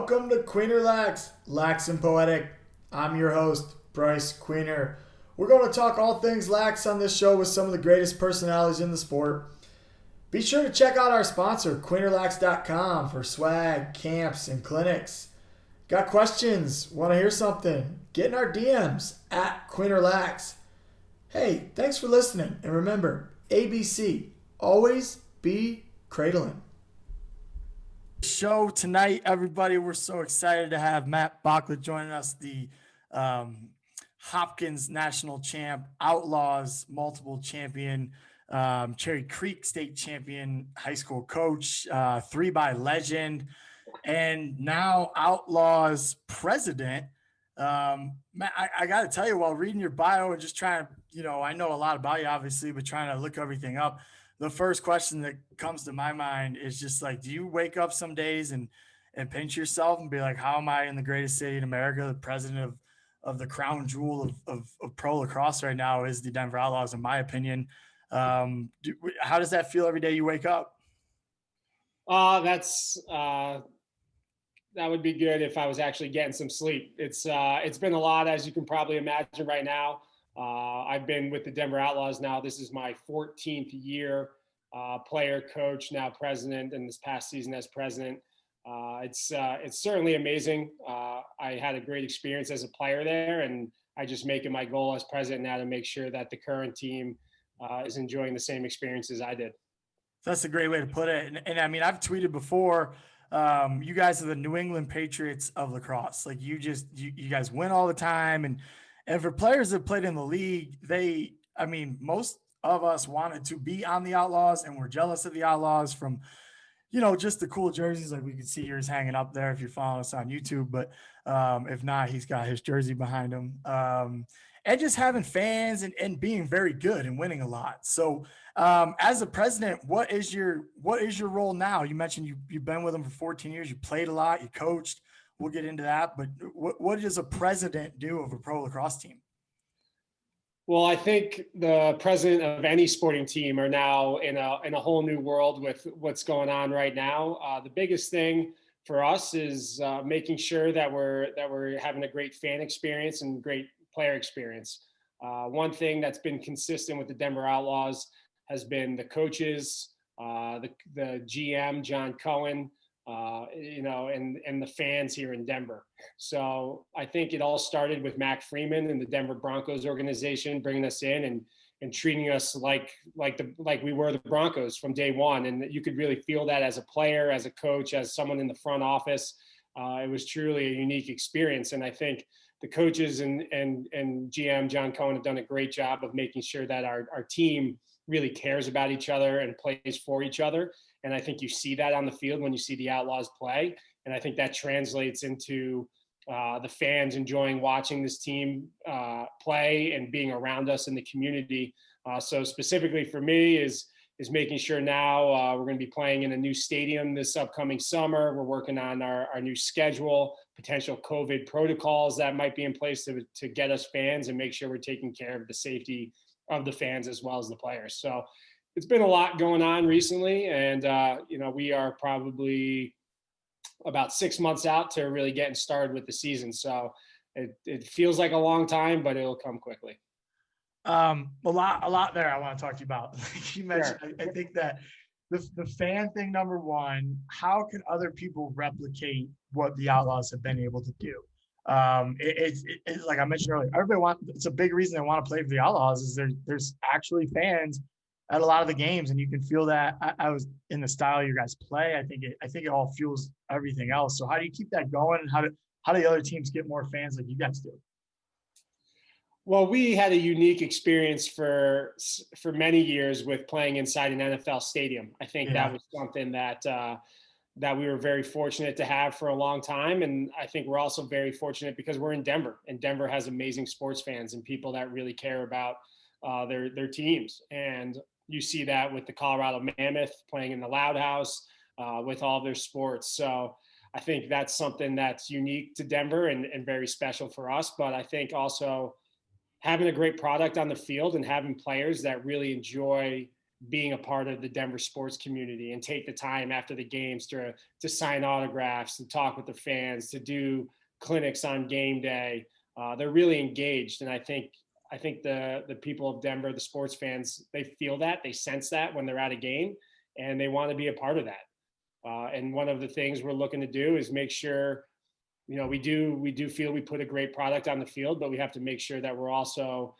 Welcome to Queener Lax, Lax and Poetic. I'm your host, Bryce Queener. We're going to talk all things lax on this show with some of the greatest personalities in the sport. Be sure to check out our sponsor, QueenerLax.com, for swag, camps, and clinics. Got questions? Want to hear something? Get in our DMs at QueenerLax. Hey, thanks for listening. And remember, ABC, always be cradling. Show tonight, everybody. We're so excited to have Matt Bocklett joining us, the Hopkins national champ, Outlaws, multiple champion, Cherry Creek state champion, high school coach, 3x legend, and now Outlaws president. Matt, I got to tell you, while reading your bio and just trying to, I know a lot about you, obviously, but trying to look everything up, the first question that comes to my mind is just like, do you wake up some days and pinch yourself and be like, how am I in the greatest city in America? The president of the crown jewel of pro lacrosse right now is the Denver Outlaws, in my opinion. How does that feel every day you wake up? That would be good if I was actually getting some sleep. It's been a lot, as you can probably imagine right now. I've been with the Denver Outlaws now. This is my 14th year, player, coach, now president, and this past season as president. It's certainly amazing. I had a great experience as a player there, and I just make it my goal as president now to make sure that the current team is enjoying the same experiences I did. That's a great way to put it. And I mean, I've tweeted before, you guys are the New England Patriots of lacrosse. Like you guys win all the time. And for players that played in the league, most of us wanted to be on the Outlaws, and we're jealous of the Outlaws from, just the cool jerseys. Like we can see yours hanging up there if you're following us on YouTube, but if not, he's got his jersey behind him. And just having fans and being very good and winning a lot. So as a president, what is your role now? You mentioned you've been with them for 14 years. You played a lot, you coached. We'll get into that, but what does a president do of a pro lacrosse team? Well, I think the president of any sporting team are now in a whole new world with what's going on right now. The biggest thing for us is making sure that we're having a great fan experience and great player experience. One thing that's been consistent with the Denver Outlaws has been the coaches, the GM, John Cohen, and the fans here in Denver. So I think it all started with Mac Freeman and the Denver Broncos organization bringing us in and treating us like we were the Broncos from day one. And you could really feel that as a player, as a coach, as someone in the front office. It was truly a unique experience. And I think the coaches and GM John Cohen have done a great job of making sure that our team really cares about each other and plays for each other. And I think you see that on the field when you see the Outlaws play. And I think that translates into the fans enjoying watching this team play and being around us in the community. So specifically for me is making sure now we're going to be playing in a new stadium this upcoming summer. We're working on our new schedule, potential COVID protocols that might be in place to get us fans and make sure we're taking care of the safety of the fans as well as the players. So it's been a lot going on recently, and we are probably about 6 months out to really getting started with the season. So it feels like a long time, but it'll come quickly. A lot there I want to talk to you about. You mentioned, sure. I think that the fan thing, number one, how can other people replicate what the Outlaws have been able to do? It's like I mentioned earlier, it's a big reason they want to play for the Outlaws is there's actually fans at a lot of the games, and you can feel that. I was in the style you guys play. I think it all fuels everything else. So how do you keep that going, and how do the other teams get more fans like you guys do? Well, we had a unique experience for many years with playing inside an NFL stadium. I think that was something that we were very fortunate to have for a long time. And I think we're also very fortunate because we're in Denver, and Denver has amazing sports fans and people that really care about their teams. And you see that with the Colorado Mammoth playing in the Loud House with all their sports. So I think that's something that's unique to Denver and very special for us. But I think also having a great product on the field and having players that really enjoy being a part of the Denver sports community and take the time after the games to sign autographs, to talk with the fans, to do clinics on game day. They're really engaged, and I think the people of Denver, the sports fans, they feel that, they sense that when they're at a game, and they want to be a part of that. And one of the things we're looking to do is make sure, we do feel we put a great product on the field, but we have to make sure that we're also,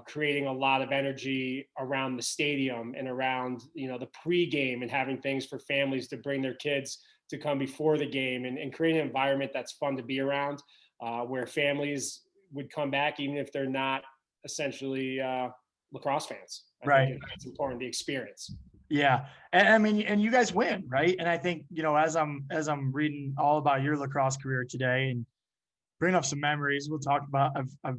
creating a lot of energy around the stadium and around, the pregame, and having things for families to bring their kids to come before the game, and create an environment that's fun to be around, where families would come back even if they're not essentially lacrosse fans. I think it's important, the experience. Yeah. And I mean, and you guys win, right? And I think, as I'm reading all about your lacrosse career today and bringing up some memories, we'll talk about, I've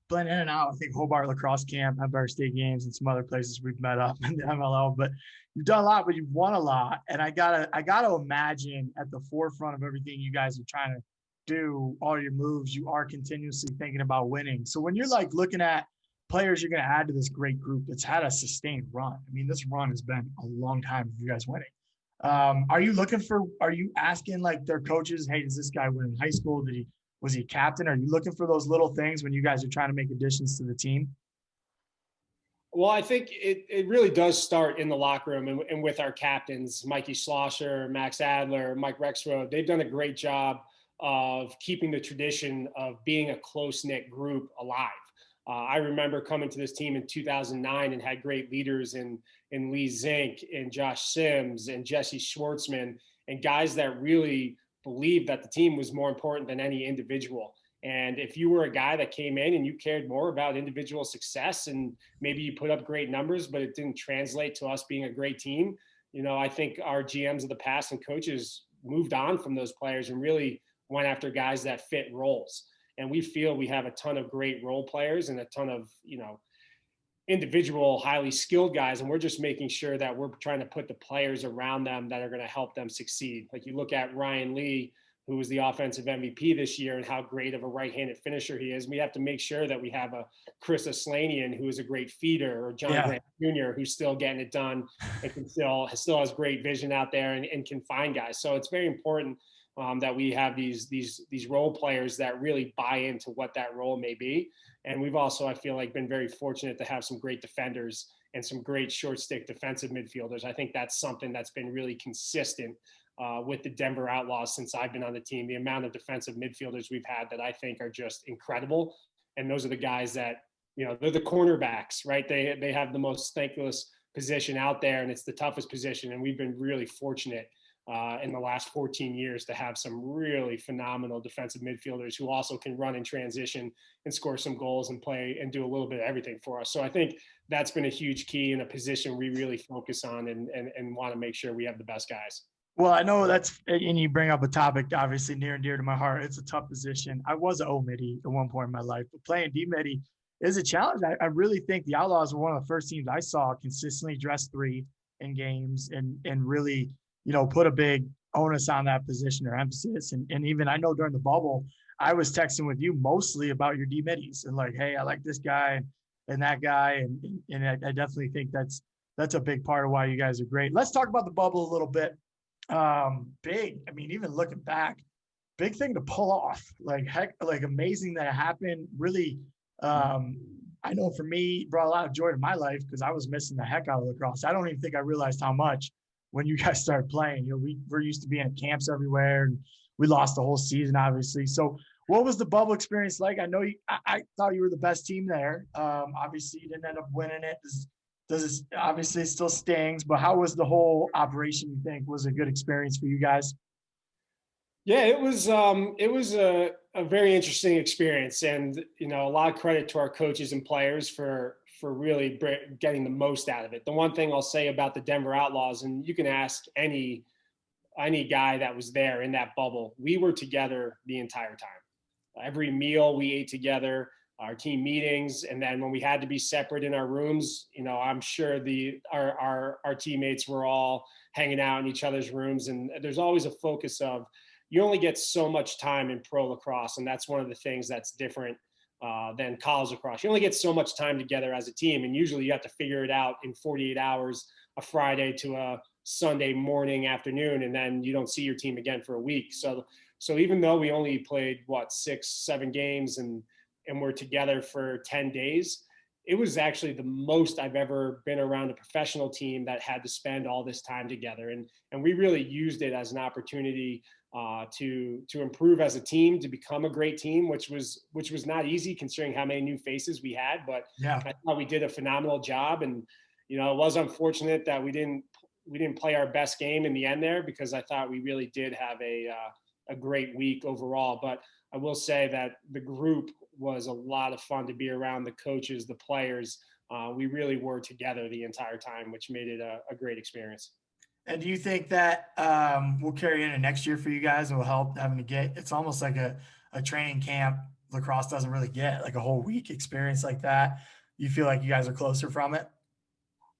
been in and out, I think Hobart lacrosse camp, Empire State games, and some other places we've met up in the MLL, but you've done a lot, but you've won a lot. And I gotta imagine at the forefront of everything you guys are trying to do, all your moves, you are continuously thinking about winning. So when you're like looking at players you're going to add to this great group that's had a sustained run. I mean, this run has been a long time of you guys winning. Are you asking like their coaches, hey, does this guy win in high school? Was he a captain? Are you looking for those little things when you guys are trying to make additions to the team? Well, I think it really does start in the locker room and with our captains, Mikey Schlosser, Max Adler, Mike Rexroad. They've done a great job of keeping the tradition of being a close-knit group alive. I remember coming to this team in 2009 and had great leaders in Lee Zink and Josh Sims and Jesse Schwartzman, and guys that really believed that the team was more important than any individual. And if you were a guy that came in and you cared more about individual success, and maybe you put up great numbers, but it didn't translate to us being a great team, I think our GMs of the past and coaches moved on from those players and really went after guys that fit roles. And we feel we have a ton of great role players and a ton of, individual, highly skilled guys. And we're just making sure that we're trying to put the players around them that are going to help them succeed. Like you look at Ryan Lee, who was the offensive MVP this year, and how great of a right-handed finisher he is. We have to make sure that we have a Chris Aslanian, who is a great feeder, or John Grant Jr., who's still getting it done and can still has great vision out there and can find guys. So it's very important that we have these role players that really buy into what that role may be. And we've also, I feel like, been very fortunate to have some great defenders and some great short stick defensive midfielders. I think that's something that's been really consistent with the Denver Outlaws since I've been on the team. The amount of defensive midfielders we've had that I think are just incredible. And those are the guys that, they're the cornerbacks, right? They have the most thankless position out there, and it's the toughest position. And we've been really fortunate in the last 14 years to have some really phenomenal defensive midfielders who also can run in transition and score some goals and play and do a little bit of everything for us. So I think that's been a huge key in a position we really focus on and want to make sure we have the best guys. Well, I know and you bring up a topic obviously near and dear to my heart. It's a tough position. I was an O-midi at one point in my life, but playing D-midi is a challenge. I really think the Outlaws were one of the first teams I saw consistently dress three in games and really, put a big onus on that position or emphasis. And even I know during the bubble, I was texting with you mostly about your D-middies and like, hey, I like this guy and that guy. And I definitely think that's a big part of why you guys are great. Let's talk about the bubble a little bit. Big. I mean, even looking back, big thing to pull off. Like amazing that it happened. Really, I know for me, brought a lot of joy to my life because I was missing the heck out of lacrosse. I don't even think I realized how much when you guys started playing. We're used to being at camps everywhere, and we lost the whole season, obviously. So, what was the bubble experience like? I know I thought you were the best team there. Obviously, you didn't end up winning it. Obviously it still stings, but how was the whole operation, you think? Was it a good experience for you guys? Yeah, it was a very interesting experience, and a lot of credit to our coaches and players for really getting the most out of it. The one thing I'll say about the Denver Outlaws, and you can ask any guy that was there in that bubble, we were together the entire time. Every meal we ate together, our team meetings, and then when we had to be separate in our rooms, I'm sure our teammates were all hanging out in each other's rooms. And there's always a focus of, you only get so much time in pro lacrosse, and that's one of the things that's different than college lacrosse. You only get so much time together as a team, and usually you have to figure it out in 48 hours, a Friday to a Sunday morning, afternoon, and then you don't see your team again for a week. So even though we only played 6-7 games and we're together for 10 days, it was actually the most I've ever been around a professional team that had to spend all this time together. And we really used it as an opportunity to improve as a team, to become a great team, which was not easy considering how many new faces we had. But Yeah, I thought we did a phenomenal job. And it was unfortunate that we didn't play our best game in the end there, because I thought we really did have a great week overall. But I will say that the group was a lot of fun to be around, the coaches, the players. We really were together the entire time, which made it a great experience. and do you think that will carry into next year for you guys and will help having to get, it's almost like a training camp lacrosse doesn't really get, like a whole week experience like that? You feel like you guys are closer from it?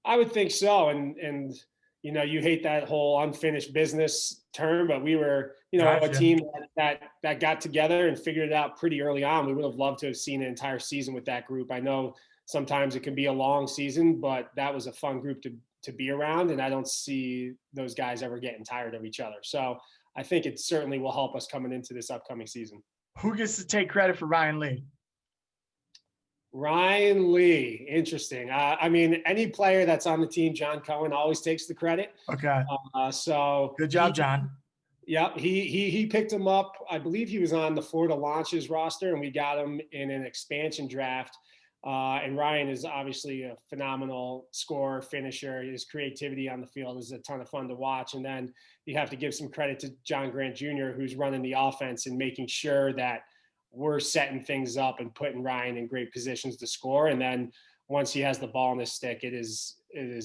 I would think so. And you hate that whole unfinished business term, but we were, a Gotcha. team that got together and figured it out pretty early on. We would have loved to have seen an entire season with that group. I know sometimes it can be a long season, but that was a fun group to be around. And I don't see those guys ever getting tired of each other. So I think it certainly will help us coming into this upcoming season. Who gets to take credit for Ryan Lee? Ryan Lee, interesting. I mean, any player that's on the team, John Cohen always takes the credit. Okay. So Good job, John. Yeah, he picked him up. I believe he was on the Florida Launches roster, and we got him in an expansion draft. And Ryan is obviously a phenomenal scorer, finisher. His creativity on the field is a ton of fun to watch. And then you have to give some credit to John Grant Jr., who's running the offense and making sure that we're setting things up and putting Ryan in great positions to score. And then once he has the ball in his stick, it is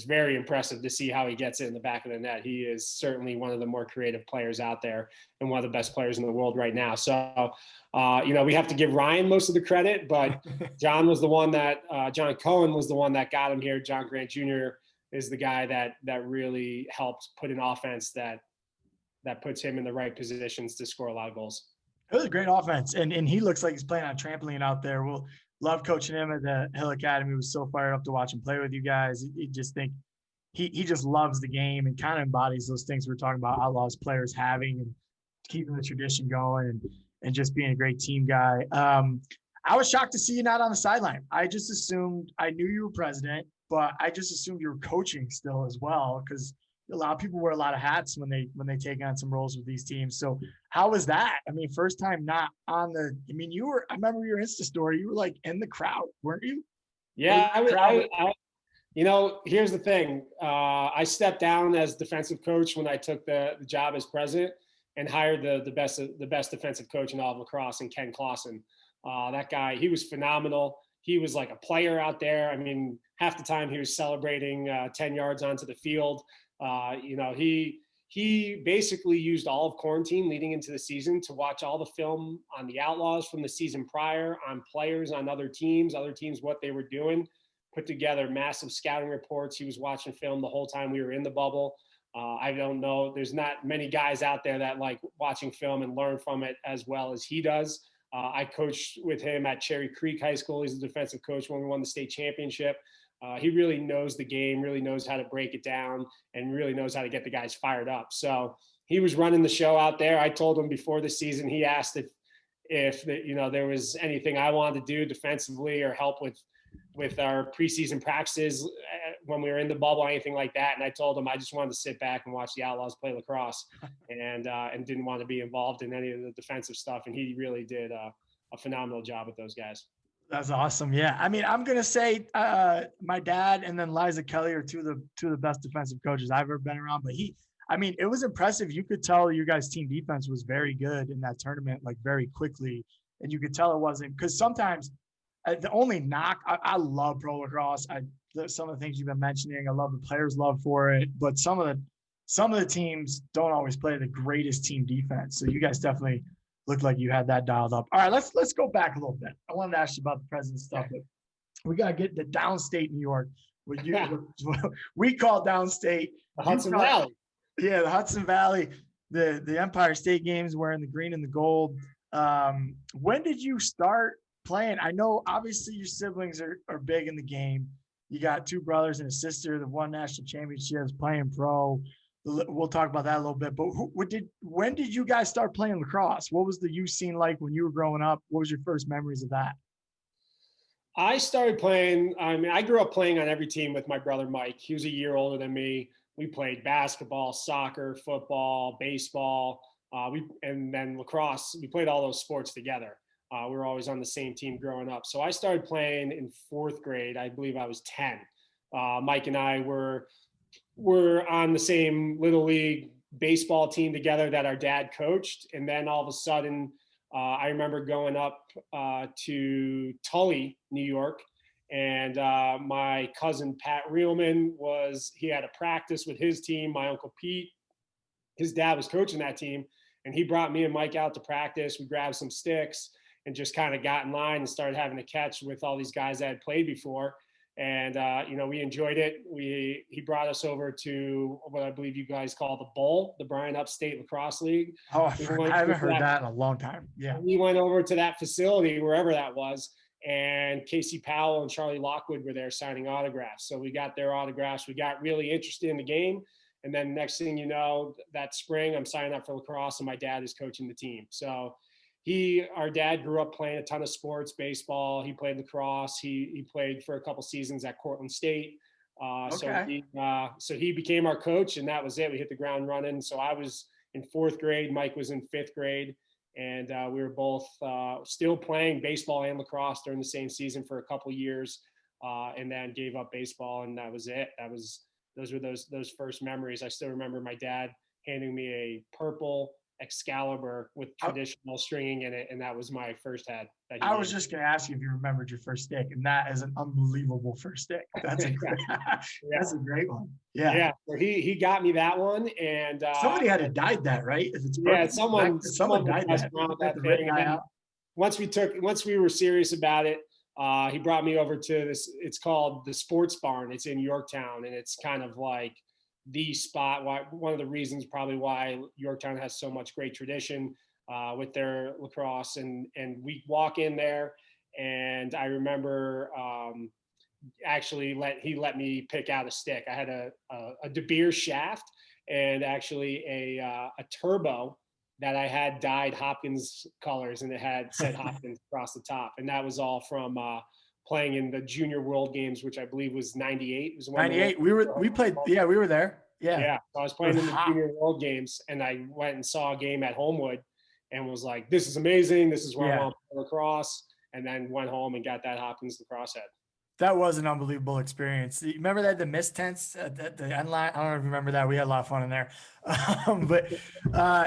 very impressive to see how he gets it in the back of the net. He is certainly one of the more creative players out there and one of the best players in the world right now. So, we have to give Ryan most of the credit, but John was the one that John Cohen was the one that got him here. John Grant Jr. is the guy that really helped put an offense that puts him in the right positions to score a lot of goals. It was a great offense, and he looks like he's playing on a trampoline out there. We'll love coaching him at the Hill Academy. He was so fired up to watch him play with you guys. You just think he just loves the game and kind of embodies those things we're talking about Outlaws players having and keeping the tradition going and just being a great team guy. I was shocked to see you not on the sideline. I just assumed – I knew you were president, but I just assumed you were coaching still as well, because a lot of people wear a lot of hats when they take on some roles with these teams. So how was that? I mean, first time not on the – I mean, I remember your Insta story. You were like in the crowd, weren't you? Yeah, here's the thing. I stepped down as defensive coach when I took the job as president and hired the best defensive coach in all of lacrosse, and Ken Clausen. That guy, he was phenomenal. He was like a player out there. I mean, half the time he was celebrating 10 yards onto the field. He basically used all of quarantine leading into the season to watch all the film on the Outlaws from the season prior, on players on other teams, what they were doing, put together massive scouting reports. He was watching film the whole time we were in the bubble. I don't know. There's not many guys out there that like watching film and learn from it as well as he does. I coached with him at Cherry Creek High School. He's a defensive coach when we won the state championship. He really knows the game, really knows how to break it down, and really knows how to get the guys fired up. So he was running the show out there. I told him before the season, he asked if there was anything I wanted to do defensively or help with our preseason practices when we were in the bubble, anything like that. And I told him I just wanted to sit back and watch the Outlaws play lacrosse and didn't want to be involved in any of the defensive stuff. And he really did a phenomenal job with those guys. That's awesome. Yeah. I mean, I'm going to say my dad and then Liza Kelly are two of the best defensive coaches I've ever been around. But it was impressive. You could tell you guys' team defense was very good in that tournament, like very quickly. And you could tell it wasn't, because sometimes the only knock, I love pro lacrosse. Some of the things you've been mentioning, I love the players' love for it. But some of the teams don't always play the greatest team defense. So you guys definitely looked like you had that dialed up. All right, let's go back a little bit. I wanted to ask you about the president stuff, but we got to get to downstate New York. We call downstate the Hudson Valley. Yeah, the Hudson Valley, the Empire State Games wearing the green and the gold. When did you start playing? I know obviously your siblings are big in the game. You got two brothers and a sister that won national championships playing pro. We'll talk about that a little bit. But when did you guys start playing lacrosse? What was the U scene like when you were growing up? What was your first memories of that? I started playing. I mean, I grew up playing on every team with my brother Mike. He was a year older than me. We played basketball, soccer, football, baseball, and then lacrosse. We played all those sports together. We were always on the same team growing up. So I started playing in fourth grade. I believe I was 10. Mike and I were on the same little league baseball team together that our dad coached, and then all of a sudden I remember going up to Tully, New York, and my cousin Pat Reelman he had a practice with his team. My uncle Pete, his dad was coaching that team, and he brought me and Mike out to practice. We grabbed some sticks and just kind of got in line and started having a catch with all these guys that had played before. And we enjoyed it. He brought us over to what I believe you guys call the Bowl, the Bryan Upstate Lacrosse League. Oh, I haven't heard that in a long time. Yeah. We went over to that facility, wherever that was, and Casey Powell and Charlie Lockwood were there signing autographs. So we got their autographs. We got really interested in the game. And then next thing you know, that spring, I'm signing up for lacrosse, and my dad is coaching the team. So our dad grew up playing a ton of sports, baseball. He played lacrosse. He played for a couple seasons at Cortland State. Okay. So he became our coach, and that was it. We hit the ground running. So I was in fourth grade. Mike was in fifth grade. And we were both still playing baseball and lacrosse during the same season for a couple years, and then gave up baseball, and that was it. Those were those first memories. I still remember my dad handing me a purple Excalibur with traditional stringing in it, and that was my first head. I was just going to ask you if you remembered your first stick, and that is an unbelievable first stick. That's a great, that's a great one. Yeah. Yeah. So he got me that one, and somebody had to dyed that, right? If it's yeah, someone dyed that thing. And then once we were serious about it, he brought me over to this. It's called the Sports Barn. It's in Yorktown, and it's kind of like the spot. One of the reasons probably why Yorktown has so much great tradition with their lacrosse, and we walk in there, and I remember he let me pick out a stick. I had a De Beers shaft, and actually a turbo that I had dyed Hopkins colors, and it said Hopkins across the top, and that was all from playing in the Junior World Games, which I believe was '98. It was 98. We played. Yeah, we were there. Yeah. Yeah. So I was playing in the Junior World Games, and I went and saw a game at Homewood, and was like, "This is amazing. This is where I want to play lacrosse." And then went home and got that Hopkins lacrosse head. That was an unbelievable experience. You remember that the mist tents at the end line? I don't know if you remember that. We had a lot of fun in there.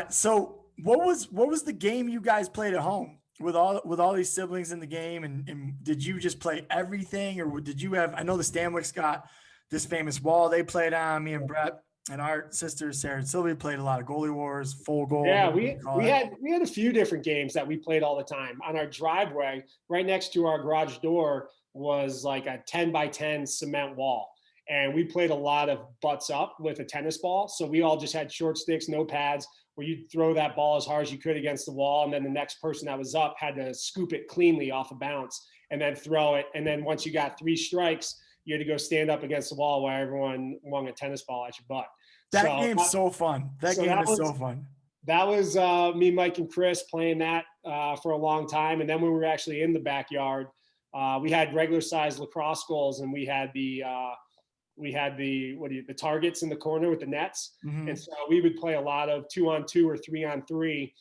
So what was the game you guys played at home with all these siblings in the game? And did you just play everything, or did you have? I know the Stanwicks got this famous wall they played on. Me and Brett and our sisters Sarah and Sylvia played a lot of goalie wars, full goal. Yeah, we had a few different games that we played all the time. On our driveway, right next to our garage door, was like a 10 by 10 cement wall. And we played a lot of butts up with a tennis ball. So we all just had short sticks, no pads, where you'd throw that ball as hard as you could against the wall. And then the next person that was up had to scoop it cleanly off a bounce and then throw it. And then once you got 3 strikes, you had to go stand up against the wall while everyone won a tennis ball at your butt. That game's so fun. That game is so fun. That was me, Mike, and Chris playing that for a long time. And then when we were actually in the backyard, we had regular size lacrosse goals, and we had the targets in the corner with the nets. Mm-hmm. And so we would play a lot of 2-on-2 or 3-on-3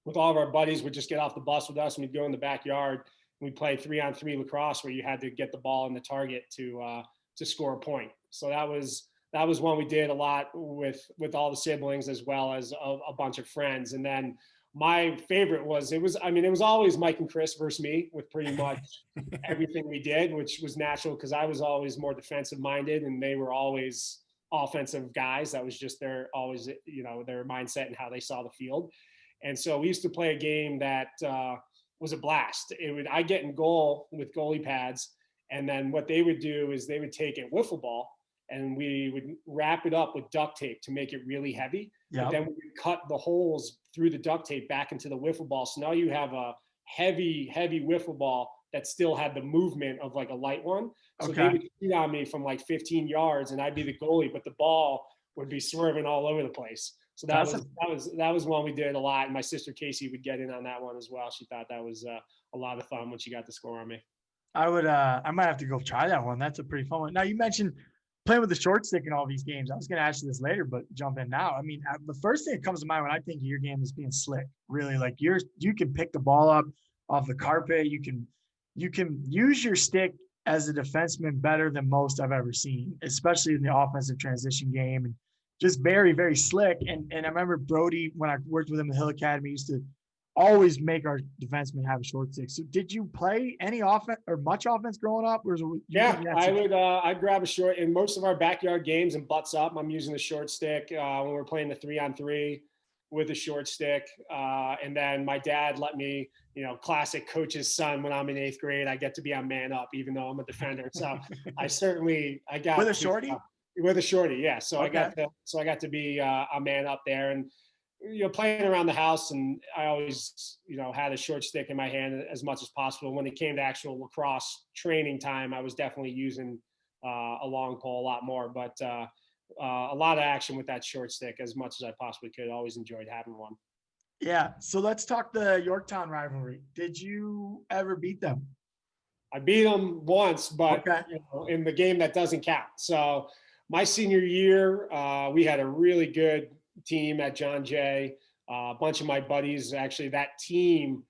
with all of our buddies. Would just get off the bus with us, and we'd go in the backyard. And we'd play 3-on-3 lacrosse, where you had to get the ball in the target to score a point. So that was one we did a lot with all the siblings, as well as a bunch of friends. And then my favorite was, it was always Mike and Chris versus me with pretty much everything we did, which was natural because I was always more defensive minded and they were always offensive guys. That was just their mindset and how they saw the field. And so we used to play a game that was a blast. I'd get in goal with goalie pads. And then what they would do is they would take a wiffle ball and we would wrap it up with duct tape to make it really heavy. Yep. But then we would cut the holes through the duct tape back into the wiffle ball. So now you have a heavy wiffle ball that still had the movement of like a light one. So they Okay. would shoot on me from like 15 yards, and I'd be the goalie, but the ball would be swerving all over the place. So that was one we did a lot. And my sister Casey would get in on that one as well. She thought that was a lot of fun when she got to score on me. I might have to go try that one. That's a pretty fun one. Now you mentioned playing with the short stick in all these games. I was going to ask you this later, but jump in now. I mean, the first thing that comes to mind when I think of your game is being slick. Really, like you can pick the ball up off the carpet. You can use your stick as a defenseman better than most I've ever seen, especially in the offensive transition game, and just very, very slick. And I remember Brody, when I worked with him at the Hill Academy, used to always make our defensemen have a short stick. So did you play any offense or much offense growing up? Or I'd grab a short in most of our backyard games and butts up. I'm using the short stick when we're playing the 3-on-3 with a short stick. And then my dad let me, classic coach's son, when I'm in 8th grade, I get to be on man up, even though I'm a defender. So I got with a shorty. With a shorty, yeah. So okay. I got to be a man up there, and playing around the house, and I always had a short stick in my hand as much as possible. When it came to actual lacrosse training time, I was definitely using a long pole a lot more, but a lot of action with that short stick as much as I possibly could. Always enjoyed having one. Yeah. So let's talk the Yorktown rivalry. Did you ever beat them? I beat them once, but okay. In the game that doesn't count. So my senior year, we had a really good team at John Jay. A bunch of my buddies, actually, that team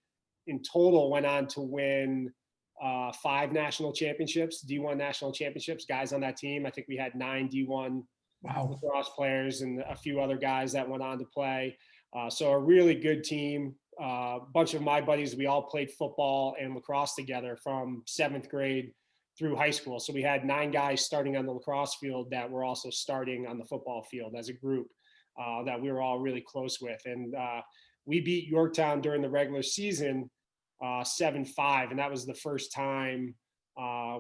in total went on to win 5 national championships, D1 national championships. Guys on that team, I think we had 9 D1 lacrosse players and a few other guys that went on to play. So a really good team. A bunch of my buddies, we all played football and lacrosse together from 7th grade through high school. So we had 9 guys starting on the lacrosse field that were also starting on the football field as a group that we were all really close with. And we beat Yorktown during the regular season 7-5. And that was the first time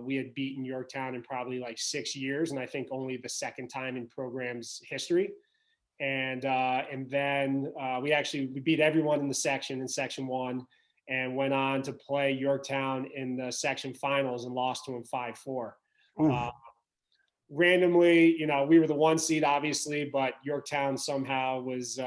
we had beaten Yorktown in probably like 6 years. And I think only the second time in program's history. And then we beat everyone in the section in Section 1 and went on to play Yorktown in the section finals and lost to them 5-4. Randomly, we were the 1 seed, obviously, but Yorktown somehow was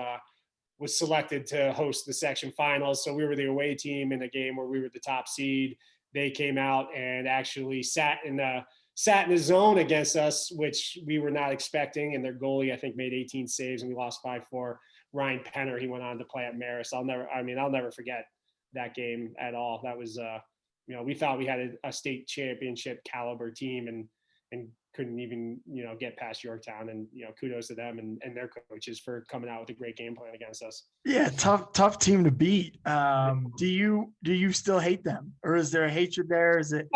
selected to host the section finals. So we were the away team in a game where we were the top seed. They came out and actually sat in the zone against us, which we were not expecting. And their goalie, I think, made 18 saves, and we lost 5-4. Ryan Penner, he went on to play at Marist. I'll never forget that game at all. That was, we thought we had a state championship caliber team, and couldn't even, get past Yorktown. And, kudos to them and their coaches for coming out with a great game plan against us. Yeah. Tough team to beat. Do you still hate them, or is there a hatred there? Is it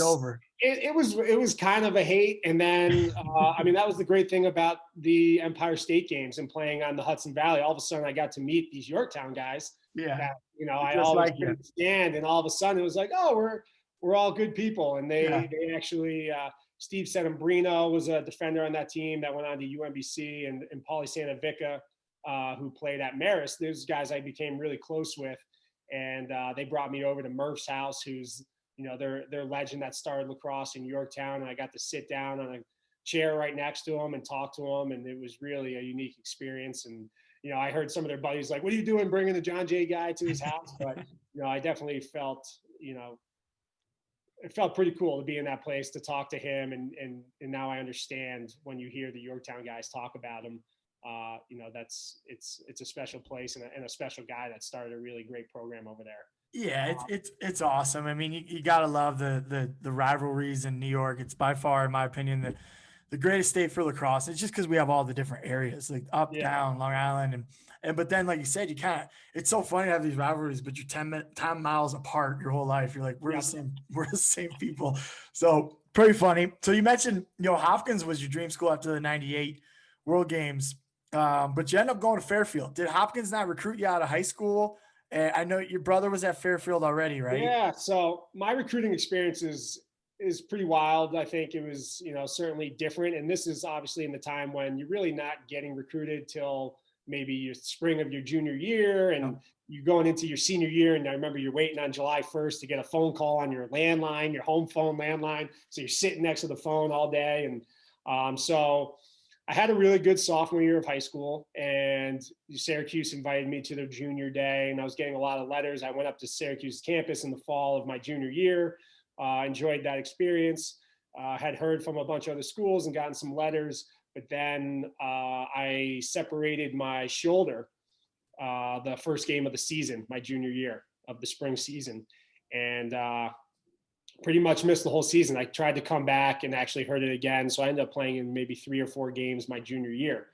over? It was kind of a hate. And then, that was the great thing about the Empire State games and playing on the Hudson Valley. All of a sudden I got to meet these Yorktown guys. Yeah. That, I always couldn't stand. And all of a sudden it was like, oh, we're all good people. And they actually, Steve Settembrino was a defender on that team that went on to UMBC, and Paulie Santavica, who played at Marist. Those guys I became really close with. And they brought me over to Murph's house, who's, their legend that started lacrosse in Yorktown. And I got to sit down on a chair right next to him and talk to him. And it was really a unique experience. And, I heard some of their buddies like, what are you doing bringing the John Jay guy to his house? But, I definitely felt, it felt pretty cool to be in that place, to talk to him. And now I understand when you hear the Yorktown guys talk about him, it's a special place and a special guy that started a really great program over there. Yeah, it's awesome. I mean, you gotta love the rivalries in New York. It's by far, in my opinion, the greatest state for lacrosse. It's just because we have all the different areas, like up, down, Long Island, and but then, like you said, it's so funny to have these rivalries, but you're 10 miles apart your whole life. You're like, we're the same people. So pretty funny. So you mentioned, Hopkins was your dream school after the '98 World Games, but you ended up going to Fairfield. Did Hopkins not recruit you out of high school? I know your brother was at Fairfield already, right? Yeah. So my recruiting experience is pretty wild. I think it was, certainly different. And this is obviously in the time when you're really not getting recruited till maybe your spring of your junior year. And, you're going into your senior year, and I remember you're waiting on July 1st to get a phone call on your landline, your home phone landline. So you're sitting next to the phone all day. And so I had a really good sophomore year of high school, and Syracuse invited me to their junior day, and I was getting a lot of letters. I went up to Syracuse campus in the fall of my junior year, enjoyed that experience, had heard from a bunch of other schools and gotten some letters, but then I separated my shoulder the first game of the season, my junior year of the spring season, and pretty much missed the whole season. I tried to come back and actually hurt it again. So I ended up playing in maybe 3 or 4 games my junior year,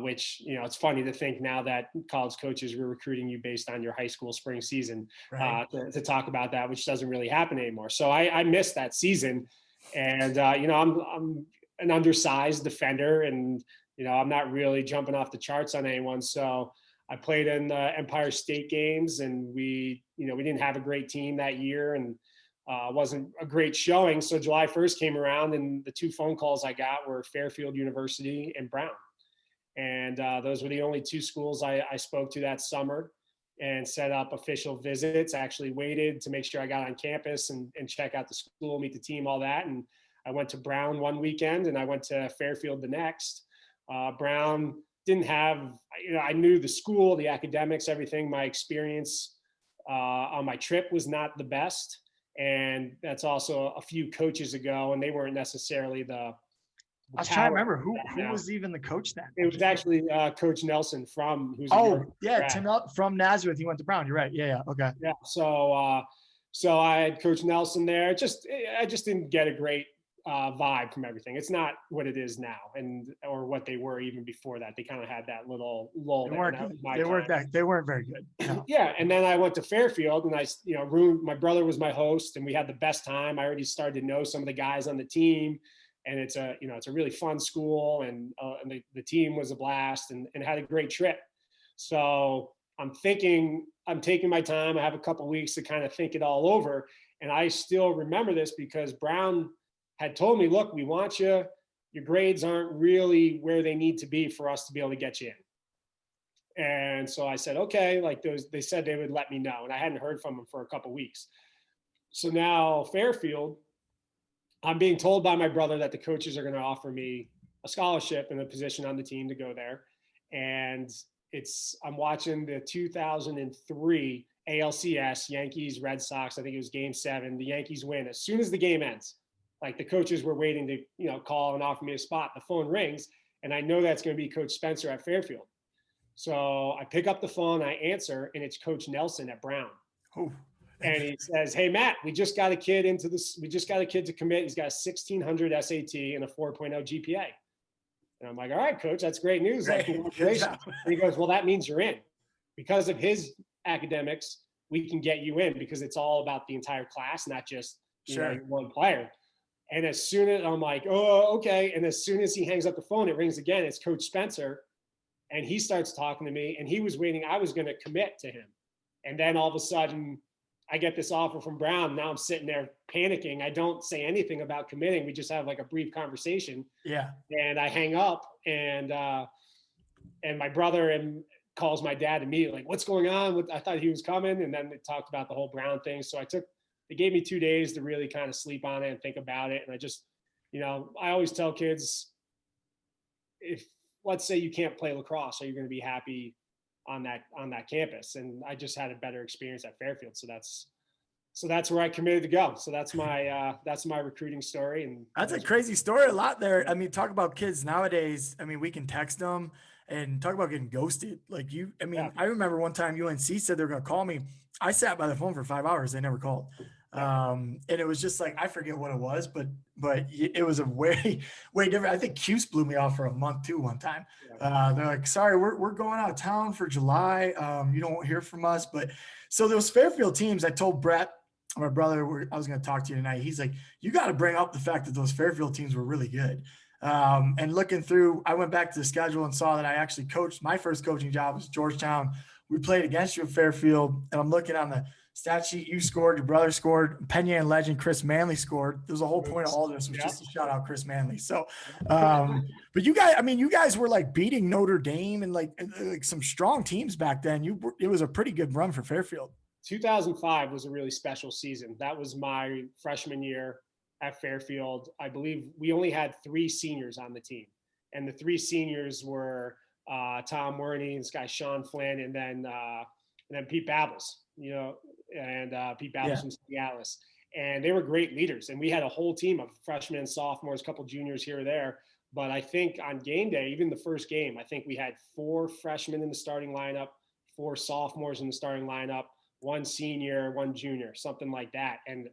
which, it's funny to think now that college coaches were recruiting you based on your high school spring season, Right. to talk about that, which doesn't really happen anymore. So I missed that season, and, I'm an undersized defender, and, I'm not really jumping off the charts on anyone. So I played in the Empire State games, and we didn't have a great team that year, and wasn't a great showing. So July 1st came around, and the 2 phone calls I got were Fairfield University and Brown. And those were the only 2 schools I spoke to that summer, and set up official visits. I actually waited to make sure I got on campus and check out the school, meet the team, all that. And I went to Brown one weekend, and I went to Fairfield the next. Brown didn't have, I knew the school, the academics, everything. My experience on my trip was not the best. And that's also a few coaches ago, and they weren't necessarily the I was trying to remember who was even the coach then. It was actually Coach Nelson who's Tim from Nazareth. He went to Brown. You're right. Yeah. Okay. Yeah. So I had Coach Nelson there. I just didn't get a great vibe from everything. It's not what it is now, or what they were even before that. They kind of had that little lull. They weren't very good. No. Yeah. And then I went to Fairfield, and my brother was my host, and we had the best time. I already started to know some of the guys on the team, and it's a really fun school, and the team was a blast, and had a great trip. So I'm thinking I'm taking my time. I have a couple of weeks to kind of think it all over. And I still remember this because Brown had told me, look, we want you. Your grades aren't really where they need to be for us to be able to get you in. And so I said, okay, they said they would let me know. And I hadn't heard from them for a couple of weeks. So now Fairfield, I'm being told by my brother that the coaches are going to offer me a scholarship and a position on the team to go there. And I'm watching the 2003 ALCS, Yankees, Red Sox. I think it was game 7. The Yankees win. As soon as the game ends, the coaches were waiting to, call and offer me a spot. The phone rings, and I know that's going to be Coach Spencer at Fairfield. So I pick up the phone, I answer, and it's Coach Nelson at Brown. Oh. And he says, "Hey, Matt, we just got a kid to commit. He's got a 1600 SAT and a 4.0 GPA." And I'm like, "All right, coach, that's great news. Congratulations." And he goes, "Well, that means you're in. Because of his academics, we can get you in, because it's all about the entire class, not just one player." And as soon as I'm like, "Oh, okay." And as soon as he hangs up the phone, it rings again. It's Coach Spencer. And he starts talking to me, and he was waiting. I was going to commit to him. And then all of a sudden, I get this offer from Brown. Now I'm sitting there panicking. I don't say anything about committing. We just have a brief conversation. Yeah. And I hang up, and my brother calls my dad immediately. What's going on? I thought he was coming. And then they talked about the whole Brown thing. So they gave me 2 days to really kind of sleep on it and think about it. And I just, I always tell kids, if let's say you can't play lacrosse, are you going to be happy on that campus? And I just had a better experience at Fairfield. So that's where I committed to go. So that's my recruiting story. And that's a crazy story. A lot there. I mean, talk about kids nowadays. I mean, we can text them, and talk about getting ghosted. I remember one time UNC said they were going to call me. I sat by the phone for 5 hours. They never called. And it was just I forget what it was, but it was a way different. I think Cuse blew me off for a month too one time. They're like, "Sorry, we're going out of town for July. You don't hear from us." But so those Fairfield teams, I told Brett, my brother, I was going to talk to you tonight. He's like, "You got to bring up the fact that those Fairfield teams were really good." And looking through, I went back to the schedule and saw that I actually coached. My first coaching job was Georgetown. We played against you at Fairfield, and I'm looking on the stat sheet, you scored, your brother scored, Pena and legend Chris Manley scored. There's a whole point of all this was just to shout out Chris Manley. So, but you guys, I mean, you guys were like beating Notre Dame and like some strong teams back then. It was a pretty good run for Fairfield. 2005 was a really special season. That was my freshman year at Fairfield. I believe we only had 3 seniors on the team, and the 3 seniors were Tom Werney, this guy Sean Flynn, and then Pete Babbles, and Pete Babbles from Seattle. And they were great leaders. And we had a whole team of freshmen, sophomores, a couple juniors here or there. But I think on game day, even the first game, I think we had 4 freshmen in the starting lineup, 4 sophomores in the starting lineup, 1 senior, 1 junior, something like that. And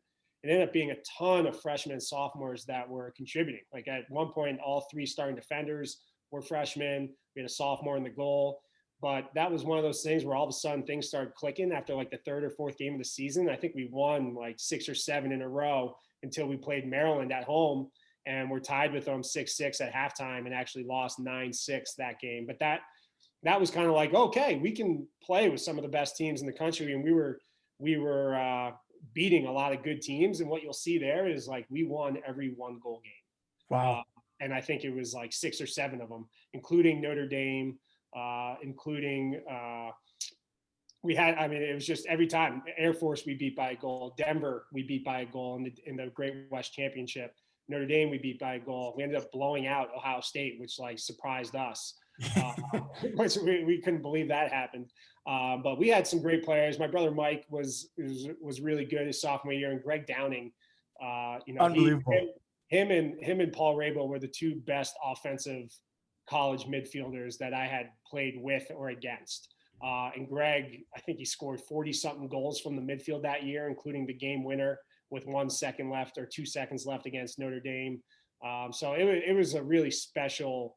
it ended up being a ton of freshmen and sophomores that were contributing. Like at one point, all 3 starting defenders were freshmen. We had a sophomore in the goal. But that was one of those things where all of a sudden things started clicking after like the 3rd or 4th game of the season. I think we won like 6 or 7 in a row until we played Maryland at home, and we're tied with them 6-6 at halftime and actually lost 9-6 that game. But that was kind of like, okay, we can play with some of the best teams in the country. And we were beating a lot of good teams. And what you'll see there is like, we won every 1-goal game. Wow. And I think it was like 6 or 7 of them, including Notre Dame, it was just every time. Air Force we beat by a goal. Denver we beat by a goal in the Great West Championship. Notre Dame we beat by a goal. We ended up blowing out Ohio State, which like surprised us. Which we couldn't believe that happened. But we had some great players. My brother Mike was really good his sophomore year, and Greg Downing, unbelievable. Him and Paul Rabel were the 2 best offensive college midfielders that I had played with or against. And Greg, I think he scored 40-something goals from the midfield that year, including the game winner with 1 second left or 2 seconds left against Notre Dame. So it was a really special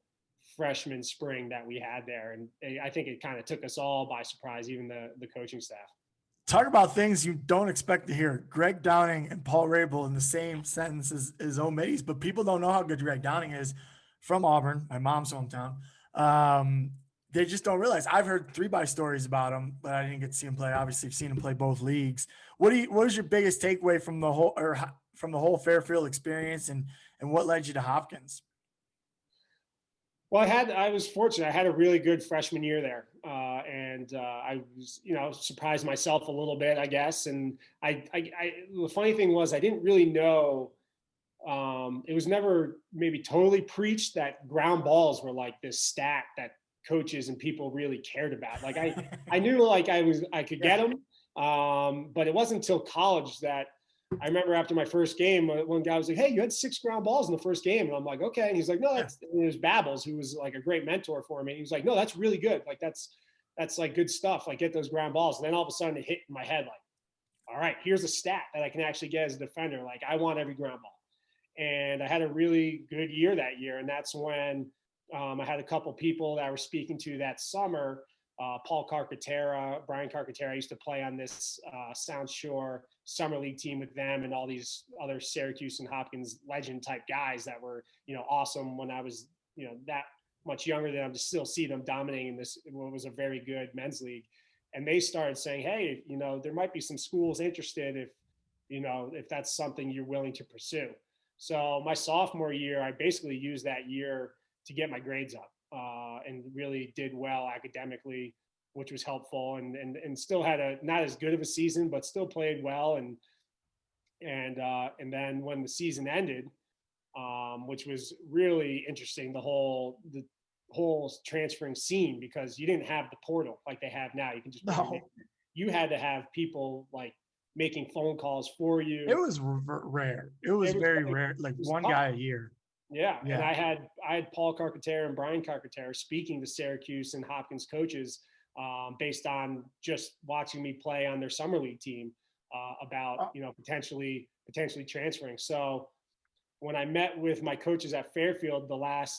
freshman spring that we had there. And I think it kind of took us all by surprise, even the coaching staff. Talk about things you don't expect to hear. Greg Downing and Paul Rabel in the same sentence as O'Mitty's, but people don't know how good Greg Downing is. From Auburn, my mom's hometown. They just don't realize. I've heard 3-by stories about him, but I didn't get to see him play. Obviously, I've seen him play both leagues. What was your biggest takeaway from the whole Fairfield experience, and what led you to Hopkins? Well, I was fortunate. I had a really good freshman year there, and I was, surprised myself a little bit, I guess. And the funny thing was, I didn't really know. It was never maybe totally preached that ground balls were like this stat that coaches and people really cared about. Like I knew like I could get them, but it wasn't until college that I remember after my first game, one guy was like, "Hey, you had 6 ground balls in the first game," and I'm like, "Okay." And he's like, "No, that's." And there's Babbles, who was like a great mentor for me. He was like, "No, that's really good. Like that's like good stuff. Like get those ground balls." And then all of a sudden it hit in my head like, "All right, here's a stat that I can actually get as a defender. Like I want every ground ball." And I had a really good year that year. And that's when I had a couple people that I was speaking to that summer, Paul Carcaterra, Brian Carcaterra. I used to play on this South Shore summer league team with them and all these other Syracuse and Hopkins legend type guys that were, awesome when I was, that much younger than them, to still see them dominating this, what was a very good men's league. And they started saying, "Hey, there might be some schools interested if that's something you're willing to pursue." So my sophomore year, I basically used that year to get my grades up and really did well academically, which was helpful, and still had a not as good of a season, but still played well. And then when the season ended, which was really interesting, the whole transferring scene, because you didn't have the portal like they have now. You can just you had to have people like making phone calls for you. It was rare. It was very rare, like one guy a year. Yeah. And I had Paul Carcaterra and Brian Carcaterra speaking to Syracuse and Hopkins coaches based on just watching me play on their summer league team about potentially transferring. So when I met with my coaches at Fairfield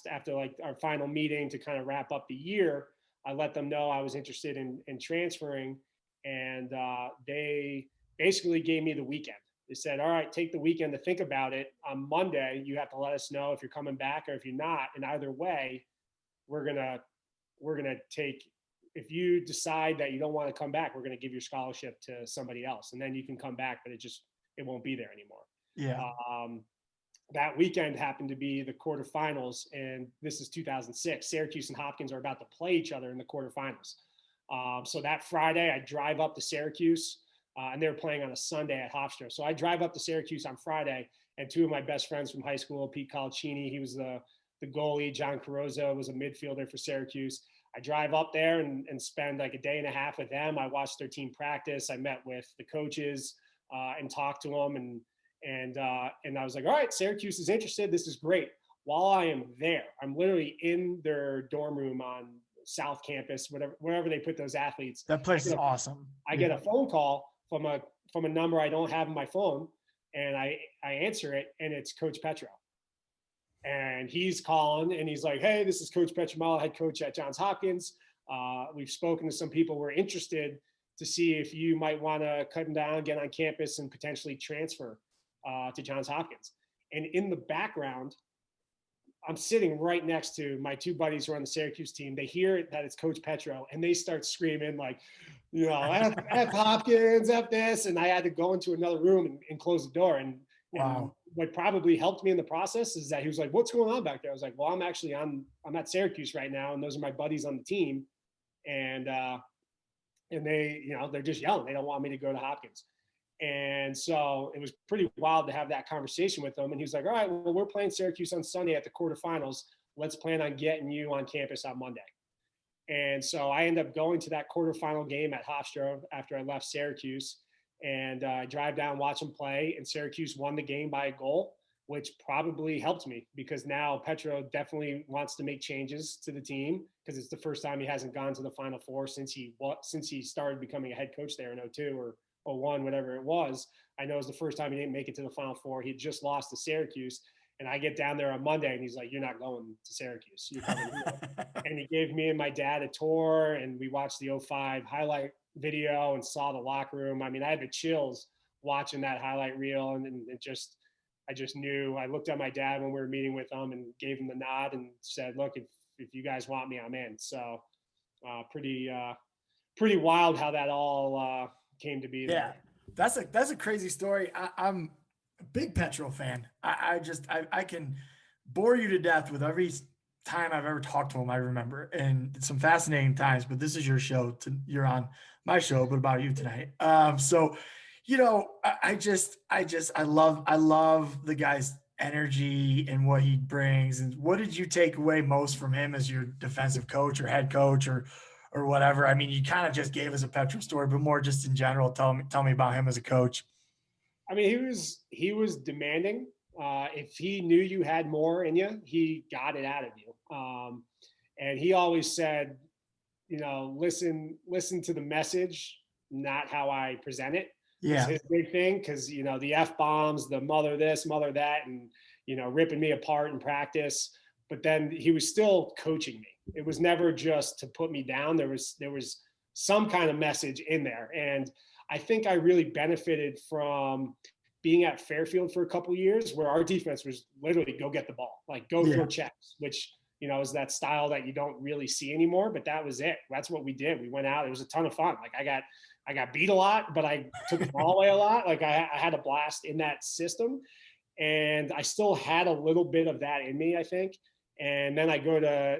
after like our final meeting to kind of wrap up the year, I let them know I was interested in transferring, and they basically gave me the weekend. They said, "All right, take the weekend to think about it. On Monday, you have to let us know if you're coming back or if you're not. And either way, we're gonna take if you decide that you don't want to come back, we're going to give your scholarship to somebody else, and then you can come back, but it won't be there anymore. Yeah. That weekend happened to be the quarterfinals, and this is 2006. Syracuse and Hopkins are about to play each other in the quarterfinals. So that Friday, I drive up to Syracuse, and they were playing on a Sunday at Hofstra. So I drive up to Syracuse on Friday, and two of my best friends from high school, Pete Colaccini, he was the goalie. John Carrozza was a midfielder for Syracuse. I drive up there and spend like a day and a half with them. I watched their team practice. I met with the coaches and talked to them, and I was like, all right, Syracuse is interested. This is great. While I am there, I'm literally in their dorm room on South Campus, wherever they put those athletes. That place is awesome. I get a phone call from a number I don't have in my phone, and I answer it, and it's Coach Petro. And he's calling, and he's like, hey, this is Coach Petro, head coach at Johns Hopkins. We've spoken to some people who are interested to see if you might want to cut down, get on campus, and potentially transfer to Johns Hopkins. And in the background, I'm sitting right next to my two buddies who are on the Syracuse team. They hear that it's Coach Petro, and they start screaming like, F Hopkins, F this. And I had to go into another room and close the door. And what probably helped me in the process is that he was like, what's going on back there? I was like, well, I'm at Syracuse right now, and those are my buddies on the team. And they, they're just yelling. They don't want me to go to Hopkins. And so it was pretty wild to have that conversation with him. And he was like, all right, well, we're playing Syracuse on Sunday at the quarterfinals. Let's plan on getting you on campus on Monday. And so I ended up going to that quarterfinal game at Hofstra after I left Syracuse, and I drive down, watch them play, and Syracuse won the game by a goal, which probably helped me because now Petro definitely wants to make changes to the team because it's the first time he hasn't gone to the Final Four since he started becoming a head coach there in 02 or 01, whatever it was. I know it was the first time he didn't make it to the Final Four. He just lost to Syracuse. And I get down there on Monday, and he's like, you're not going to Syracuse. You're coming here. And he gave me and my dad a tour, and we watched the 05 highlight video and saw the locker room. I mean, I had the chills watching that highlight reel, and I just knew. I looked at my dad when we were meeting with him and gave him the nod and said, look, if you guys want me, I'm in. So pretty wild how that all came to be. Yeah, that's a crazy story. I'm a big Petro fan. I can bore you to death with every time I've ever talked to him. I remember, and some fascinating times, but this is your show. You're on my show, but about you tonight. So, I love the guy's energy and what he brings. And what did you take away most from him as your defensive coach or head coach or whatever? I mean, you kind of just gave us a Petro story, but more just in general. Tell me about him as a coach. I mean, he was demanding. If he knew you had more in you, he got it out of you. And he always said, listen to the message, not how I present it. Yeah. It's his big thing because, the F-bombs, the mother this, mother that, and, ripping me apart in practice. But then he was still coaching me. It was never just to put me down. There was some kind of message in there. And I think I really benefited from being at Fairfield for a couple of years where our defense was literally go get the ball, like go through checks, which, is that style that you don't really see anymore, but that was it. That's what we did. We went out. It was a ton of fun. Like I got beat a lot, but I took the ball away a lot. Like I had a blast in that system, and I still had a little bit of that in me, I think. And then I go to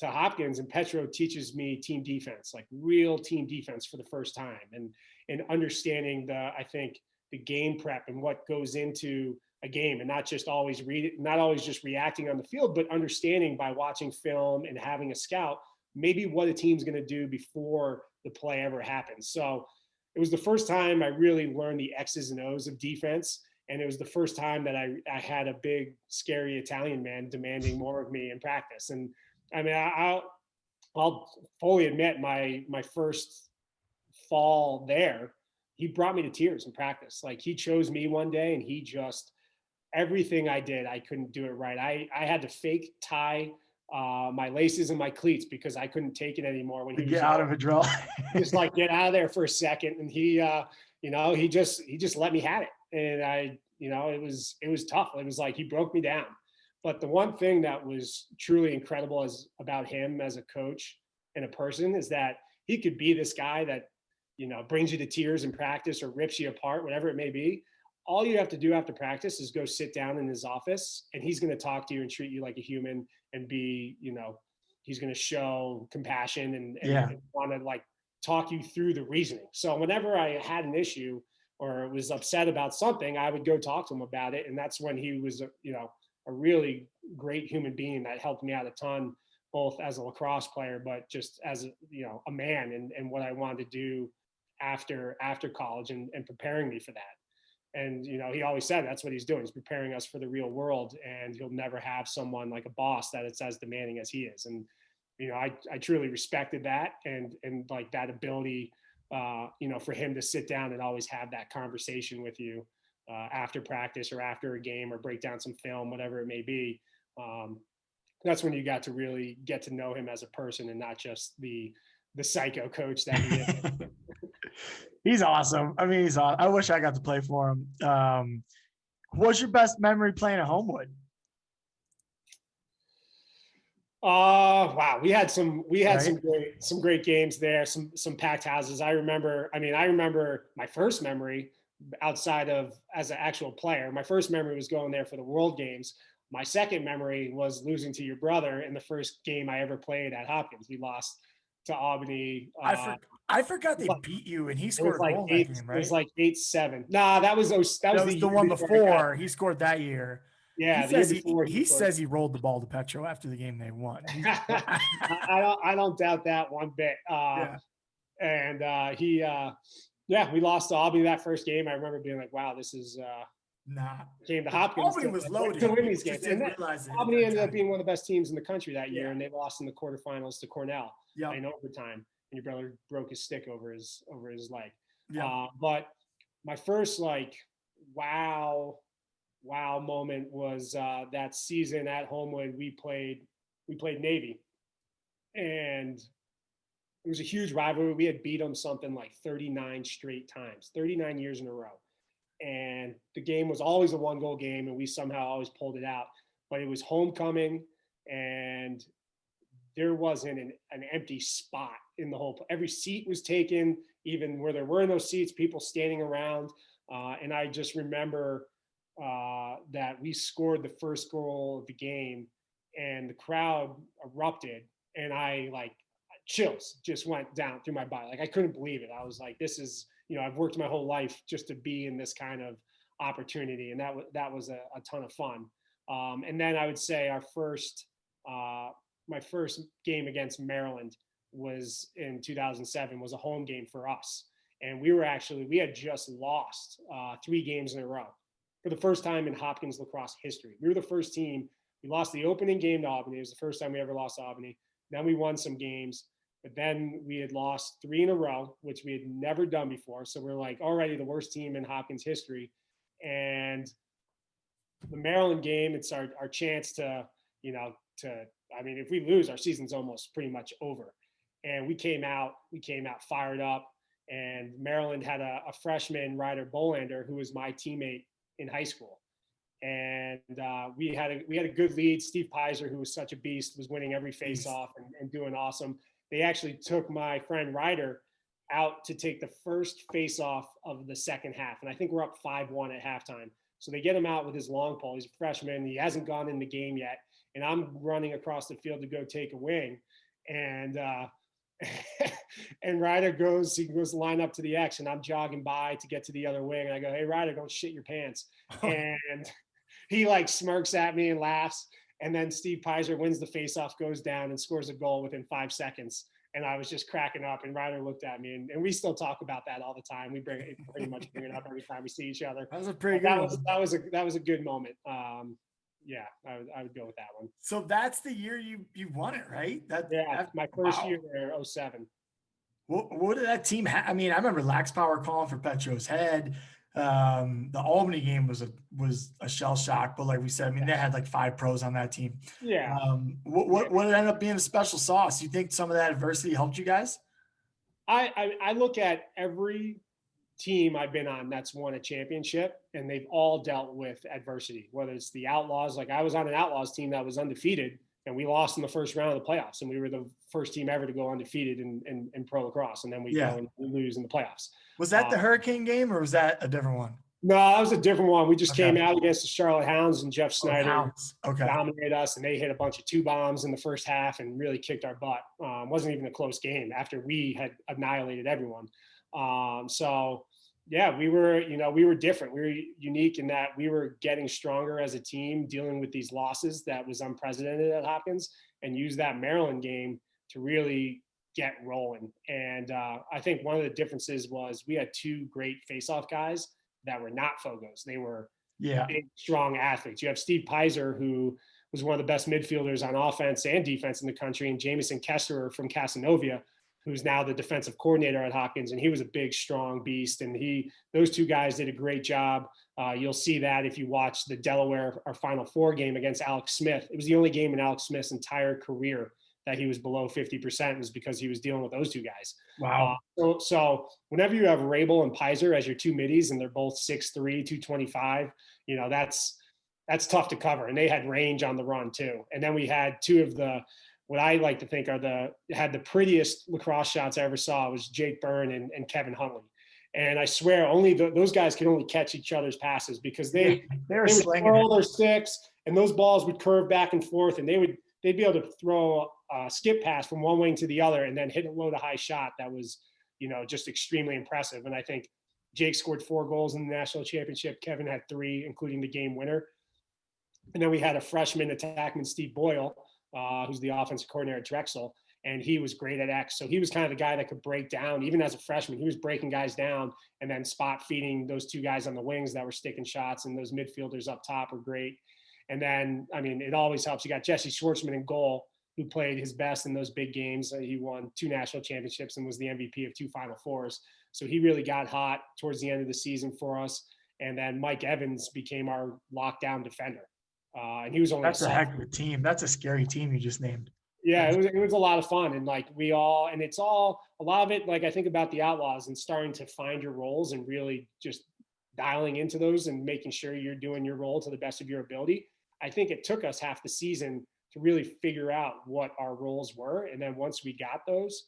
Hopkins, and Petro teaches me team defense, like real team defense for the first time, and understanding the game prep and what goes into a game, and not always just reacting on the field, but understanding by watching film and having a scout, maybe what a team's going to do before the play ever happens. So it was the first time I really learned the X's and O's of defense. And it was the first time that I had a big, scary Italian man demanding more of me in practice. And I mean, I'll fully admit my first fall there, he brought me to tears in practice. Like he chose me one day, and he just, everything I did, I couldn't do it right. I had to fake tie my laces and my cleats because I couldn't take it anymore. When he get out of a drill, just like get out of there for a second. And he just let me have it. And it was tough. It was like he broke me down. But the one thing that was truly incredible about him as a coach and a person is that he could be this guy that, brings you to tears in practice or rips you apart, whatever it may be. All you have to do after practice is go sit down in his office, and he's going to talk to you and treat you like a human, and be, he's going to show compassion and want to like talk you through the reasoning. So whenever I had an issue or was upset about something, I would go talk to him about it. And that's when he was, a really great human being that helped me out a ton, both as a lacrosse player, but just as a man, and what I wanted to do after college, and preparing me for that. And, he always said that's what he's doing. He's preparing us for the real world, and he'll never have someone like a boss that it's as demanding as he is. And, I truly respected that, and like that ability, for him to sit down and always have that conversation with you after practice or after a game, or break down some film, whatever it may be. That's when you got to really get to know him as a person, and not just the psycho coach that he is. He's awesome. I mean, I wish I got to play for him. What's your best memory playing at Homewood? Wow. We had some great games there, some packed houses. I remember my first memory outside of as an actual player. My first memory was going there for the World Games. My second memory was losing to your brother in the first game I ever played at Hopkins. We lost to Albany. I forgot they beat you, and he scored a goal that game, right? It was like 8-7. Nah, that was the one before. He scored that year. Yeah, he says he rolled the ball to Petro after the game they won. I don't doubt that one bit. And we lost to Albany that first game. I remember being like, wow, this is came to Hopkins. Albany was loaded to win these games. And Albany ended up being one of the best teams in the country that year, and they lost in the quarterfinals to Cornell in overtime. And your brother broke his stick over his leg. But my first wow moment was that season at Homewood. We played Navy, and it was a huge rivalry. We had beat them something like 39 straight times, 39 years in a row. And the game was always a 1-goal game, and we somehow always pulled it out. But it was homecoming, and there wasn't an empty spot in the whole. Every seat was taken, even where there were no seats, people standing around. And I just remember that we scored the first goal of the game, and the crowd erupted, and chills just went down through my body. I couldn't believe it. I was like, this is, I've worked my whole life just to be in this kind of opportunity. And that was a ton of fun. And then I would say my first game against Maryland was in 2007, was a home game for us. And we had just lost 3 games in a row for the first time in Hopkins lacrosse history. We were the first team. We lost the opening game to Albany. It was the first time we ever lost to Albany. Then we won some games, but then we had lost 3 in a row, which we had never done before. So we're already the worst team in Hopkins history. And the Maryland game, it's our chance to, if we lose, our season's almost pretty much over. And we came out fired up, and Maryland had a freshman, Ryder Bolander, who was my teammate in high school. And we had a good lead. Steve Pizer, who was such a beast, was winning every face-off and doing awesome. They actually took my friend Ryder out to take the first face-off of the second half. And I think we're up 5-1 at halftime. So they get him out with his long pole. He's a freshman. He hasn't gone in the game yet. And I'm running across the field to go take a wing. And and Ryder goes line up to the X, and I'm jogging by to get to the other wing. And I go, hey, Ryder, don't shit your pants. And he smirks at me and laughs. And then Steve Pizer wins the faceoff, goes down, and scores a goal within 5 seconds. And I was just cracking up, and Ryder looked at me, and we still talk about that all the time. We pretty much bring it up every time we see each other. That was a pretty good one. That was a good moment. I would go with that one. So that's the year you won it, right? That's my first year there, 07. What did that team have? I mean, I remember Lax Power calling for Petro's head. The Albany game was a shell shock, but like we said, I mean, they had 5 pros on that team. Yeah. What ended up being a special sauce? You think some of that adversity helped you guys? I look at every team I've been on that's won a championship, and they've all dealt with adversity, whether it's the Outlaws. I was on an Outlaws team that was undefeated, and we lost in the first round of the playoffs, and we were the first team ever to go undefeated in pro lacrosse, and then we go and lose in the playoffs. Was that the Hurricane game, or was that a different one? No, that was a different one. We just came out against the Charlotte Hounds, and Jeff Snyder dominated us, and they hit a bunch of 2 bombs in the first half and really kicked our butt. Wasn't even a close game after we had annihilated everyone. So yeah, we were different. We were unique in that we were getting stronger as a team, dealing with these losses that was unprecedented at Hopkins, and use that Maryland game to really get rolling. And I think one of the differences was we had 2 great face-off guys that were not Fogos. They were big, strong athletes. You have Steve Pizer, who was one of the best midfielders on offense and defense in the country, and Jamison Kessler from Casanova, who's now the defensive coordinator at Hopkins, and he was a big, strong beast. And those 2 guys did a great job. You'll see that if you watch the Delaware, our Final Four game against Alex Smith. It was the only game in Alex Smith's entire career that he was below 50%, was because he was dealing with those 2 guys. Wow. So whenever you have Rabel and Pizer as your 2 middies, and they're both 6'3", 225, that's tough to cover. And they had range on the run too. And then we had 2 of what I like to think had the prettiest lacrosse shots I ever saw, was Jake Byrne and Kevin Huntley. And I swear those guys could only catch each other's passes, because they would throw their sticks, and those balls would curve back and forth, and they'd be able to throw a skip pass from one wing to the other and then hit a low to high shot that was, just extremely impressive. And I think Jake scored 4 goals in the national championship. Kevin had 3, including the game winner. And then we had a freshman attackman, Steve Boyle, who's the offensive coordinator at Drexel, and he was great at X. So he was kind of the guy that could break down, even as a freshman. He was breaking guys down and then spot feeding those 2 guys on the wings that were sticking shots, and those midfielders up top were great. And then, it always helps. You got Jesse Schwartzman in goal, who played his best in those big games. He won 2 national championships and was the MVP of 2 Final Fours. So he really got hot towards the end of the season for us. And then Mike Evans became our lockdown defender. And he was only That's a heck of a team. That's a scary team you just named. Yeah, it was a lot of fun. And it's all, a lot of it, I think about the Outlaws and starting to find your roles and really just dialing into those and making sure you're doing your role to the best of your ability. I think it took us half the season to really figure out what our roles were. And then once we got those,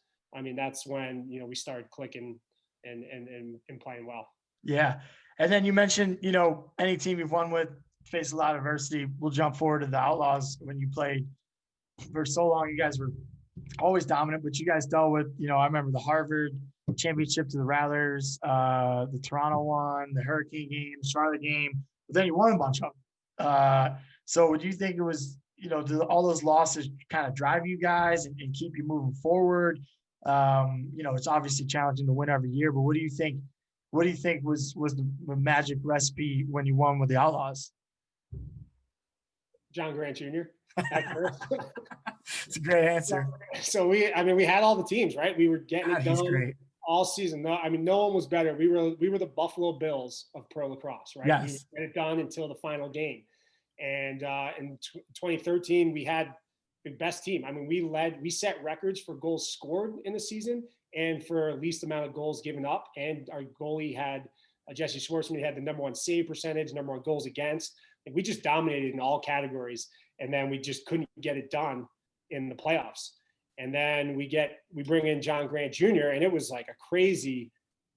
that's when, we started clicking and playing well. Yeah. And then you mentioned, any team you've won with faced a lot of adversity. We'll jump forward to the Outlaws. When you played for so long, you guys were always dominant, but you guys dealt with, I remember the Harvard championship to the Rattlers, the Toronto one, the Hurricane game, Charlotte game, but then you won a bunch of them. So would you think it was, do all those losses kind of drive you guys and keep you moving forward? It's obviously challenging to win every year, but what do you think was the magic recipe when you won with the Outlaws? John Grant Jr. It's a great answer. So we had all the teams, right? We were getting it done all season. No one was better. We were the Buffalo Bills of pro lacrosse, right? Yes. We would get it done until the final game. And in 2013, we had the best team. We set records for goals scored in the season and for least amount of goals given up. And our goalie had Jesse Schwartzman. He had the number 1 save percentage, number 1 goals against. And we just dominated in all categories. And then we just couldn't get it done in the playoffs. And then we bring in John Grant Jr. And it was like a crazy,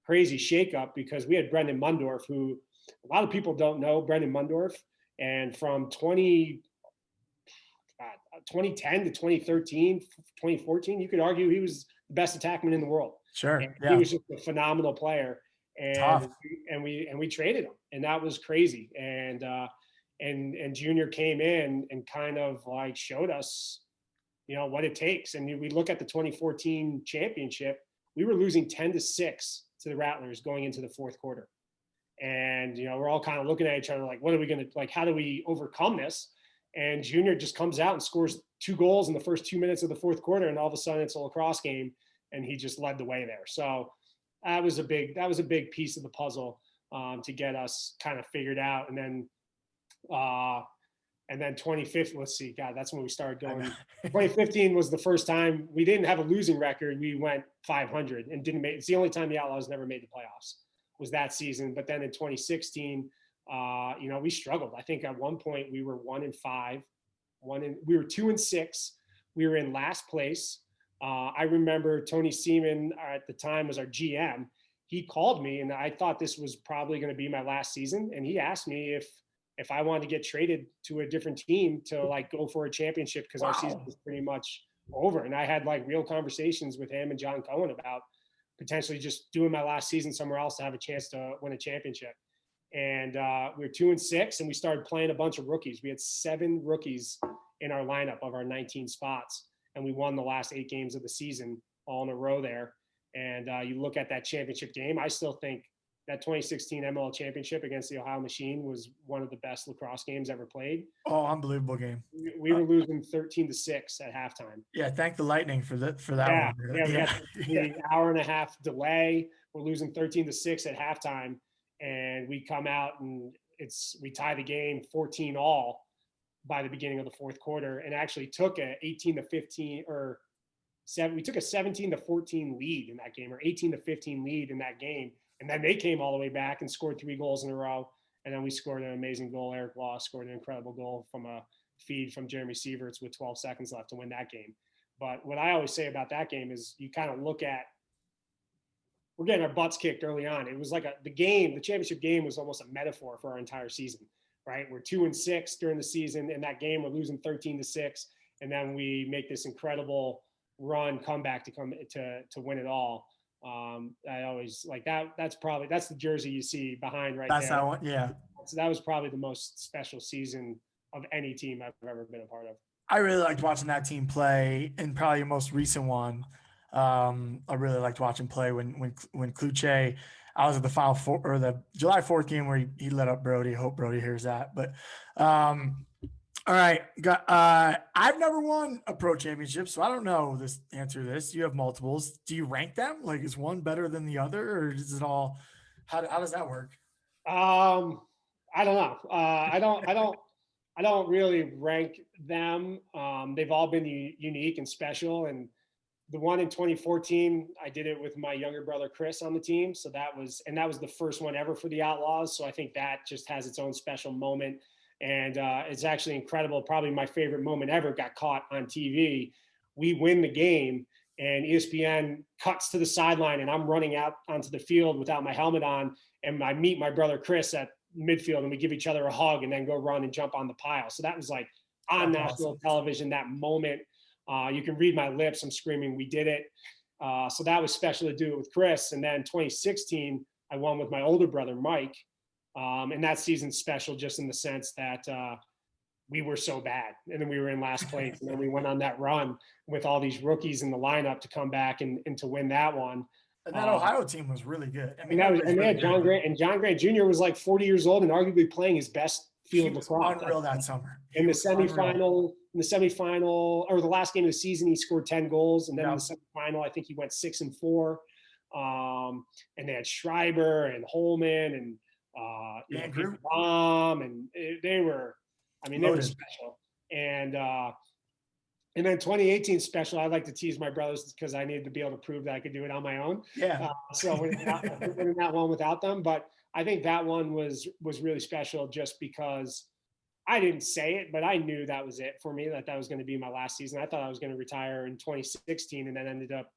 crazy shakeup, because we had Brendan Mundorf, who a lot of people don't know Brendan Mundorf. And from 2010 to 2013, 2014, you could argue he was the best attackman in the world. Sure. Yeah. He was just a phenomenal player. And we traded him, and that was crazy. And Junior came in and kind of showed us, what it takes. And we look at the 2014 championship, we were losing 10-6 to the Rattlers going into the 4th quarter. And, we're all kind of looking at each other what are we going to, how do we overcome this? And Junior just comes out and scores 2 goals in the first 2 minutes of the 4th quarter. And all of a sudden it's a lacrosse game, and he just led the way there. So that was a big piece of the puzzle to get us kind of figured out. And then 2015, let's see, God, that's when we started going. 2015 was the first time we didn't have a losing record. We went 500 and didn't make. It's the only time the Outlaws never made the playoffs, was that season. But then in 2016, we struggled. I think at one point we were 1-5, We were 2-6. We were in last place. I remember Tony Seaman at the time was our GM. He called me, and I thought this was probably going to be my last season. And he asked me if I wanted to get traded to a different team to like go for a championship because our season was pretty much over. And I had like real conversations with him and John Cohen about potentially just doing my last season somewhere else to have a chance to win a championship. And we were 2-6, and we started playing a bunch of rookies. We had 7 rookies in our lineup of our 19 spots, and we won the last 8 games of the season all in a row there. And you look at that championship game, I still think that 2016 MLL Championship against the Ohio Machine was one of the best lacrosse games ever played. Oh, unbelievable game. We were losing 13-6 at halftime. Yeah, thank the Lightning for that one. Yeah, we got the hour and a half delay. We're losing 13-6 at halftime, and we come out and we tie the game 14-all by the beginning of the fourth quarter, and actually took a 18-15 or 7. We took a 17-14 lead in that game, or 18-15 lead in that game. And then they came all the way back and scored 3 goals in a row. And then we scored an amazing goal. Eric Law scored an incredible goal from a feed from Jeremy Sieverts with 12 seconds left to win that game. But what I always say about that game is you kind of look at, we're getting our butts kicked early on. It was like the championship game was almost a metaphor for our entire season, right? We're 2-6 during the season. In that game, we're losing 13-6. And then we make this incredible run comeback to win it all. I always like that. That's the jersey you see behind right there. That's that one. Yeah. So that was probably the most special season of any team I've ever been a part of. I really liked watching that team play, and probably your most recent one. I really liked watching play when Kluche. I was at the Final Four or the July 4th game where he let up Brody. Hope Brody hears that. But all right, I've never won a pro championship, so I don't know this answer to this. You have multiples. Do you rank them? Like, is one better than the other, or is it all? How does that work? I don't know. I don't really rank them. They've all been unique and special. And the one in 2014, I did it with my younger brother Chris on the team. So that was the first one ever for the Outlaws. So I think that just has its own special moment. And it's actually incredible. Probably my favorite moment ever got caught on TV. We win the game, and ESPN cuts to the sideline, and I'm running out onto the field without my helmet on. And I meet my brother Chris at midfield, and we give each other a hug and then go run and jump on the pile. So that was like on national television, that moment. You can read my lips. I'm screaming, we did it. So that was special to do it with Chris. And then 2016, I won with my older brother, Mike. And that season's special just in the sense that we were so bad, and then we were in last place, and then we went on that run with all these rookies in the lineup to come back and to win that one. And that Ohio team was really good. I mean, they had John Grant, and John Grant Jr. was like 40 years old and arguably playing his best field lacrosse. Unreal that summer. In the semifinal, or the last game of the season, he scored 10 goals, and then in the semifinal, I think he went 6-4. And they had Schreiber and Holman and and they were special. And then 2018 special, I like to tease my brothers because I needed to be able to prove that I could do it on my own. Yeah. So winning that one without them, but I think that one was really special just because I didn't say it, but I knew that was it for me, that was going to be my last season. I thought I was going to retire in 2016, and then ended up,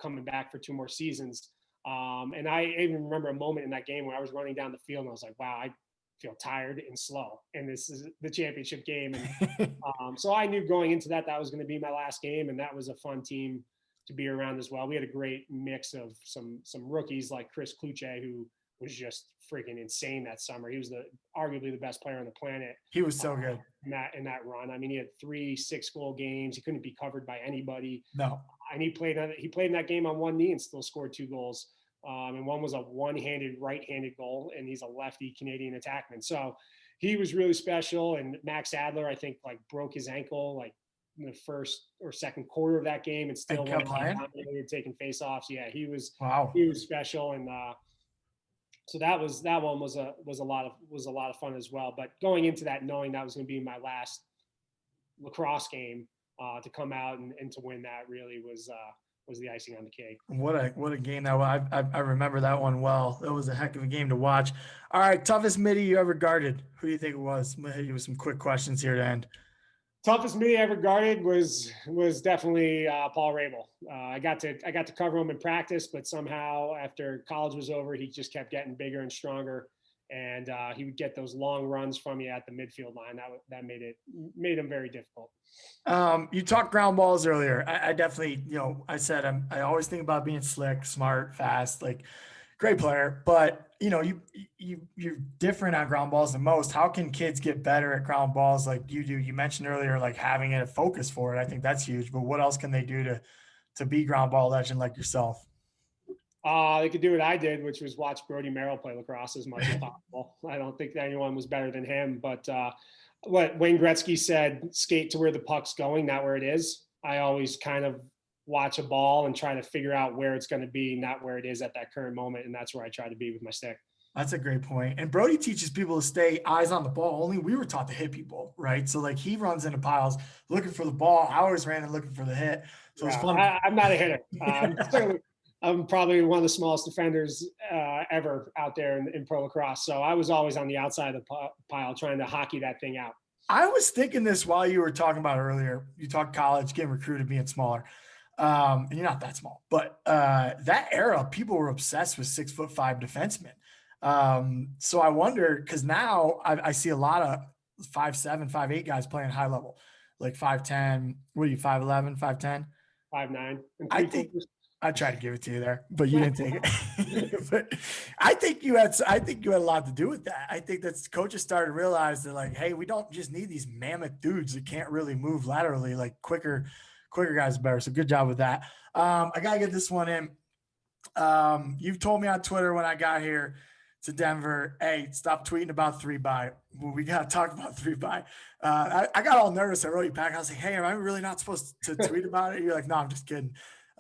coming back for 2 more seasons. And I even remember a moment in that game where I was running down the field and I was like, wow, I feel tired and slow. And this is the championship game. And so I knew going into that was going to be my last game. And that was a fun team to be around as well. We had a great mix of some rookies like Chris Kluche, who was just freaking insane that summer. He was arguably the best player on the planet. He was so good in that run. I mean, he had 3 6-goal games. He couldn't be covered by anybody. No. And he played in that game on one knee and still scored 2 goals. And one was a one-handed right-handed goal, and he's a lefty Canadian attackman. So he was really special. And Max Adler, I think, like broke his ankle like in the first or second quarter of that game, and still taking face-offs. Yeah, he was special. And so that one was a lot of fun as well. But going into that, knowing that was going to be my last lacrosse game, to come out and to win that really was the icing on the cake. What a game that was. I remember that one well. It was a heck of a game to watch. All right, toughest midi you ever guarded. Who do you think it was? I'm gonna hit you with some quick questions here to end. Toughest mini I ever guarded was definitely Paul Rabel. I got to cover him in practice, but somehow after college was over, he just kept getting bigger and stronger, and he would get those long runs from you at the midfield line. That made him very difficult. You talked ground balls earlier. I definitely, I said I always think about being slick, smart, fast, like great player, but you're different on ground balls than most. How can kids get better at ground balls like you do? You mentioned earlier, like having a focus for it. I think that's huge, but what else can they do to be ground ball legend like yourself? They could do what I did, which was watch Brody Merrill play lacrosse as much as possible. I don't think that anyone was better than him, but what Wayne Gretzky said, skate to where the puck's going, not where it is. I always kind of watch a ball and try to figure out where it's going to be, not where it is at that current moment. And that's where I try to be with my stick. That's a great point. And Brody teaches people to stay eyes on the ball. Only we were taught to hit people, right? So like he runs into piles looking for the ball. I always ran and looking for the hit. So yeah, it's fun. I'm not a hitter. I'm probably one of the smallest defenders ever out there in pro lacrosse. So I was always on the outside of the pile trying to hockey that thing out. I was thinking this while you were talking about earlier. You talked college, getting recruited, being smaller. And you're not that small, but that era, people were obsessed with 6'5" defensemen. So I wonder, because now I see a lot of 5'7", 5'8" guys playing high level, like 5'10". What are you, 5'11", 5'10"? 5'9". I think I tried to give it to you there, but you didn't take it. But I think you had a lot to do with that. I think that coaches started to realize that, like, hey, we don't just need these mammoth dudes that can't really move laterally. Like quicker guys are better. So good job with that. I gotta get this one in. You've told me on Twitter when I got here to Denver, hey, stop tweeting about 3x. Well, we got to talk about 3x. I got all nervous. I wrote you back. I was like, hey, am I really not supposed to tweet about it? You're like, no, I'm just kidding.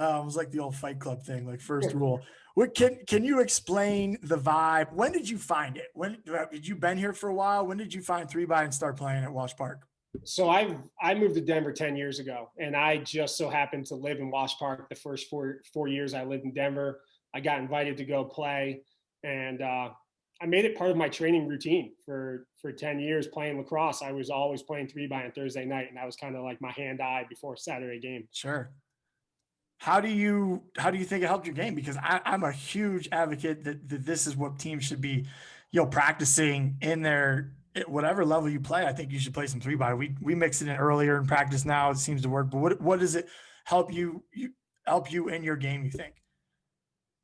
It was like the old Fight Club thing, like first rule. What can you explain the vibe? When did you find it? When did you been here for a while? When did you find 3x and start playing at Wash Park? So I moved to Denver 10 years ago, and I just so happened to live in Wash Park the first four years I lived in Denver. I got invited to go play, and I made it part of my training routine for 10 years playing lacrosse. I was always playing 3x on Thursday night, and that was kind of like my hand-eye before Saturday game. Sure. How do you think it helped your game? Because I'm a huge advocate that this is what teams should be, practicing in their whatever level you play. I think you should play some 3x. We mix it in earlier in practice now. It seems to work. But what does it help you in your game, you think?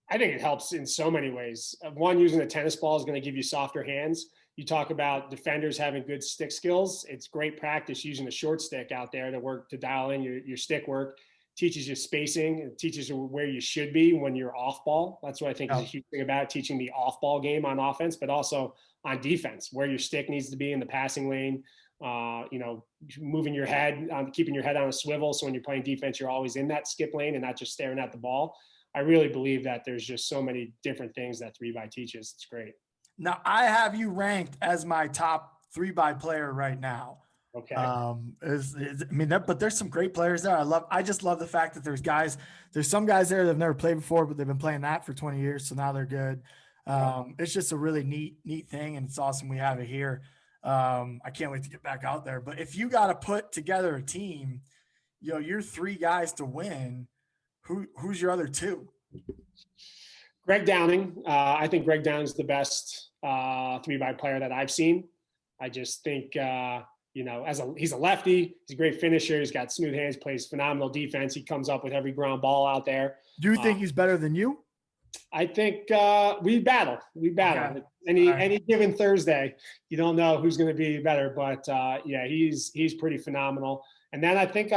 I think it helps in so many ways. One, using a tennis ball is going to give you softer hands. You talk about defenders having good stick skills. It's great practice using a short stick out there to dial in your stick work. Teaches you spacing. It teaches you where you should be when you're off ball. That's what I think is a huge thing about it, teaching the off ball game on offense, but also on defense, where your stick needs to be in the passing lane. Moving your head, keeping your head on a swivel. So when you're playing defense, you're always in that skip lane and not just staring at the ball. I really believe that there's just so many different things that 3x teaches. It's great. Now I have you ranked as my top 3x player right now. Okay. But there's some great players there. I just love the fact that there's some guys there that have never played before, but they've been playing that for 20 years. So now they're good. It's just a really neat thing. And it's awesome we have it here. I can't wait to get back out there, but if you got to put together a team, you're 3 guys to win. Who's your other 2? Greg Downing. I think Greg Downing's the best 3x player that I've seen. I just think, he's a lefty. He's a great finisher. He's got smooth hands, plays phenomenal defense. He comes up with every ground ball out there. Do you think he's better than you? I think we battle. Okay. Any given Thursday, you don't know who's going to be better, but he's pretty phenomenal. And then I think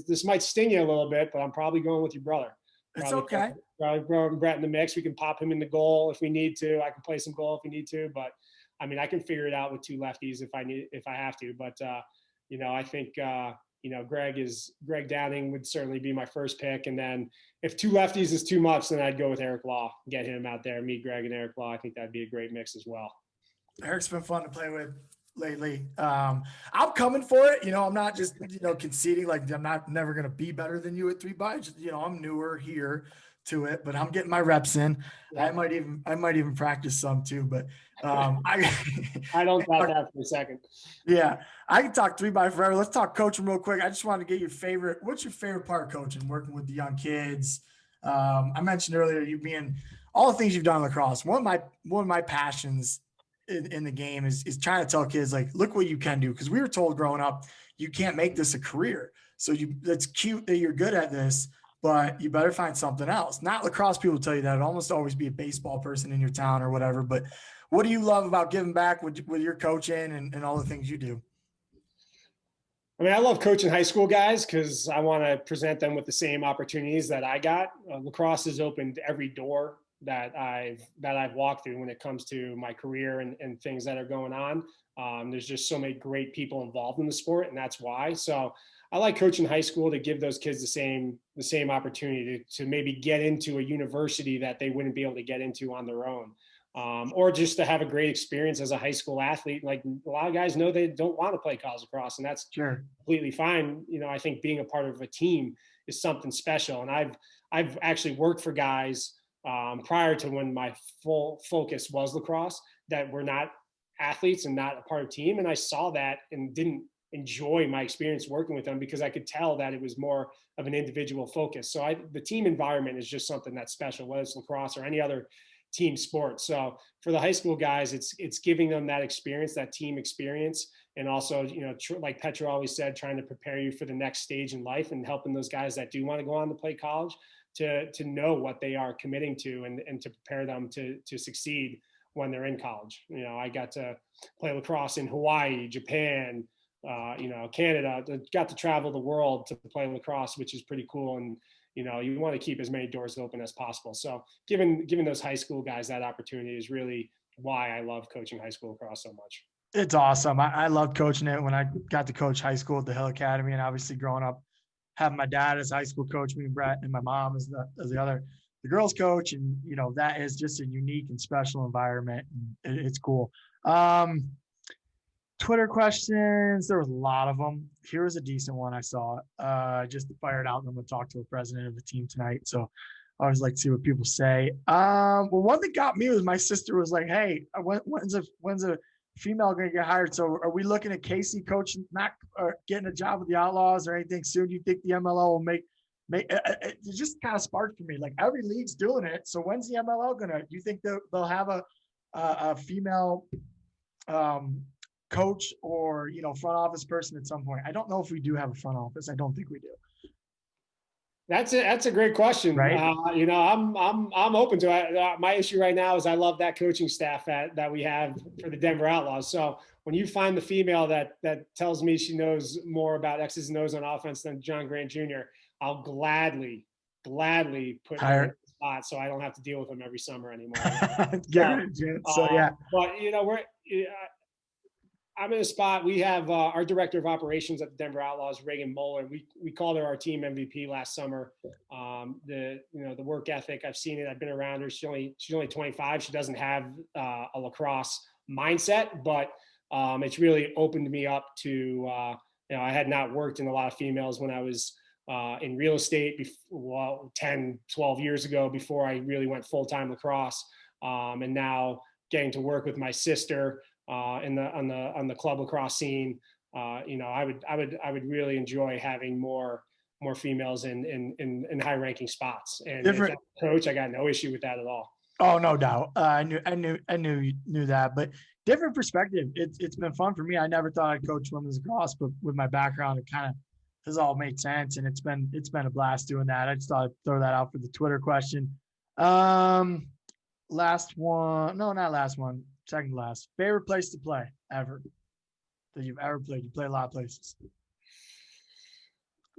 this might sting you a little bit, but I'm probably going with your brother. It's okay. Probably throwing Brett in the mix. We can pop him in the goal if we need to. I can play some goal if we need to, but I can figure it out with 2 lefties if I have to. But I think Greg Downing would certainly be my first pick. And then if 2 lefties is too much, then I'd go with Eric Law, get him out there, meet Greg and Eric Law. I think that'd be a great mix as well. Eric's been fun to play with lately. I'm coming for it. I'm not just, conceding like I'm never going to be better than you at 3x. I'm newer here to it, but I'm getting my reps in. Yeah. I might even practice some too, but I I don't doubt that for a second. yeah, I can talk 3x forever. Let's talk coaching real quick. I just wanted to get your favorite. What's your favorite part of coaching? Working with the young kids. I mentioned earlier you being all the things you've done in lacrosse. One of my passions in the game is trying to tell kids like, look what you can do. Because we were told growing up, you can't make this a career. So it's cute that you're good at this, but you better find something else. Not lacrosse people tell you that. It'll almost always be a baseball person in your town or whatever. But what do you love about giving back with your coaching and all the things you do? I mean, I love coaching high school guys because I want to present them with the same opportunities that I got. Lacrosse has opened every door that I've walked through when it comes to my career and things that are going on. There's just so many great people involved in the sport, and that's why. So I like coaching high school to give those kids the same opportunity to maybe get into a university that they wouldn't be able to get into on their own. Or just to have a great experience as a high school athlete. Like a lot of guys know they don't want to play college lacrosse, and that's Sure. completely fine. You know, I think being a part of a team is something special. And I've actually worked for guys prior to when my full focus was lacrosse that were not athletes and not a part of team. And I saw that and didn't enjoy my experience working with them because I could tell that it was more of an individual focus. So the team environment is just something that's special, whether it's lacrosse or any other team sport. So for the high school guys, it's giving them that experience, that team experience. And also, you know, like Petra always said, trying to prepare you for the next stage in life and helping those guys that do want to go on to play college to know what they are committing to and to prepare them to succeed when they're in college. You know, I got to play lacrosse in Hawaii, Japan, you know, Canada, got to travel the world to play lacrosse, which is pretty cool. And, you know, you want to keep as many doors open as possible. So giving those high school guys that opportunity is really why I love coaching high school lacrosse so much. It's awesome. I loved coaching it when I got to coach high school at the Hill Academy, and obviously growing up, having my dad as high school coach, me and Brett, and my mom as the girls coach, and you know that is just a unique and special environment. And it's cool. Twitter questions. There was a lot of them. Here was a decent one I saw. Just fired out, and I'm going to talk to the president of the team tonight. So I always like to see what people say. Well, one that got me was my sister was like, "Hey, when's a female going to get hired? So are we looking at Casey coaching, not getting a job with the Outlaws or anything soon? Do you think the MLL will make it just kind of sparked for me. Like every league's doing it. So when's the MLL going to, do you think they'll have a female coach or, you know, front office person at some point? I don't know if we do have a front office. I don't think we do. That's a great question. Right? You know, I'm open to it. My issue right now is I love that coaching staff that we have for the Denver Outlaws. So when you find the female that tells me she knows more about X's and O's on offense than John Grant Jr., I'll gladly put her in the spot so I don't have to deal with him every summer anymore. So yeah. But you know, I'm in a spot. We have our director of operations at the Denver Outlaws, Reagan Moeller. We called her our team MVP last summer. The work ethic, I've seen it. I've been around her. She's only 25. She doesn't have a lacrosse mindset, but it's really opened me up to. I had not worked in a lot of females when I was in real estate 10, 12 years ago before I really went full-time lacrosse, and now getting to work with my sister. On the club lacrosse scene, I would really enjoy having more females in high ranking spots. And if I'm a coach, I got no issue with that at all. Oh, no doubt. I knew that, but different perspective. It's been fun for me. I never thought I'd coach women's lacrosse, but with my background, it kind of has all made sense, and it's been a blast doing that. I just thought I'd throw that out for the Twitter question. Last one. No, not last one. Second to last. Favorite place to play ever that you've ever played? You play a lot of places.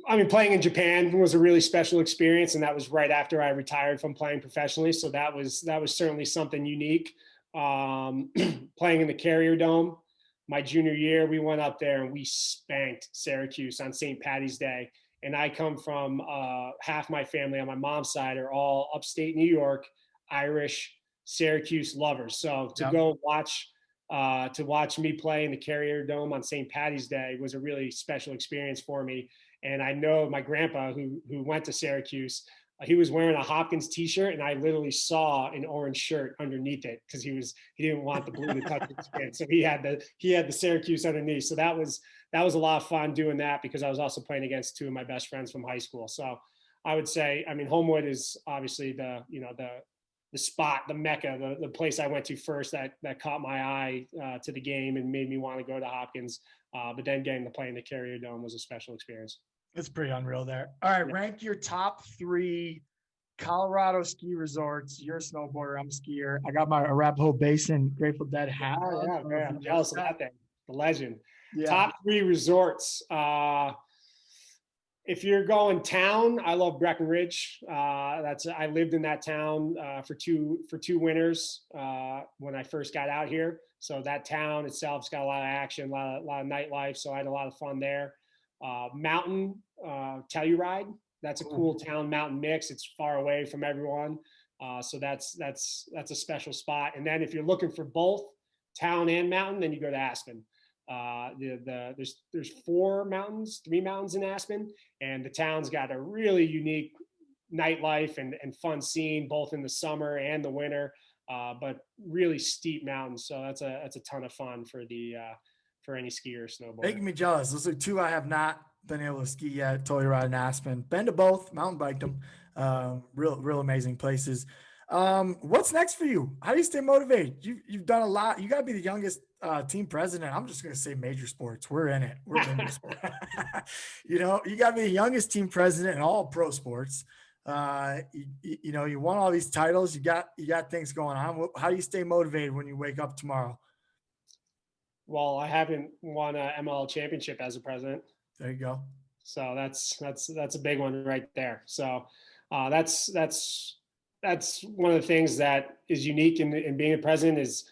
I mean, playing in Japan was a really special experience, and that was right after I retired from playing professionally. So that was certainly something unique. Playing in the Carrier Dome, my junior year, we went up there and we spanked Syracuse on St. Patty's Day. And I come from half my family on my mom's side are all upstate New York, Irish, Syracuse lovers. So to go watch me play in the Carrier Dome on St. Patty's Day was a really special experience for me. And I know my grandpa who went to Syracuse he was wearing a Hopkins t-shirt, and I literally saw an orange shirt underneath it because he didn't want the blue to touch his skin, so he had the Syracuse underneath. So that was a lot of fun doing that, because I was also playing against two of my best friends from high school. So I would say, I mean, Homewood is obviously the spot, the mecca, the place I went to first that caught my eye to the game and made me want to go to Hopkins. But then getting to play in the Carrier Dome was a special experience. It's pretty unreal there. All right, Yeah. rank your top 3 Colorado ski resorts. You're a snowboarder, I'm a skier. I got my Arapahoe Basin Grateful Dead hat. Oh, yeah, man. I'm jealous of that thing. The legend. Yeah. Top 3 resorts. If you're going town, I love Breckenridge. I lived in that town for two winters when I first got out here. So that town itself's got a lot of action, a lot of nightlife. So I had a lot of fun there. Mountain Telluride. That's a cool town mountain mix. It's far away from everyone. So that's a special spot. And then if you're looking for both town and mountain, then you go to Aspen. There's 3 mountains in Aspen, and the town's got a really unique nightlife and fun scene both in the summer and the winter, but really steep mountains. So that's a ton of fun for any skier or snowboarder. Making me jealous. Those are 2 I have not been able to ski yet. Telluride and Aspen. Been to both, mountain biked them. Real amazing places. What's next for you? How do you stay motivated? You've done a lot. You got to be the youngest team president. I'm just going to say major sports. We're in it. We're major sports. You got to be the youngest team president in all pro sports. You won all these titles. You got things going on. How do you stay motivated when you wake up tomorrow? Well, I haven't won a MLL championship as a president. There you go. So that's a big one right there. So that's one of the things that is unique in being a president, is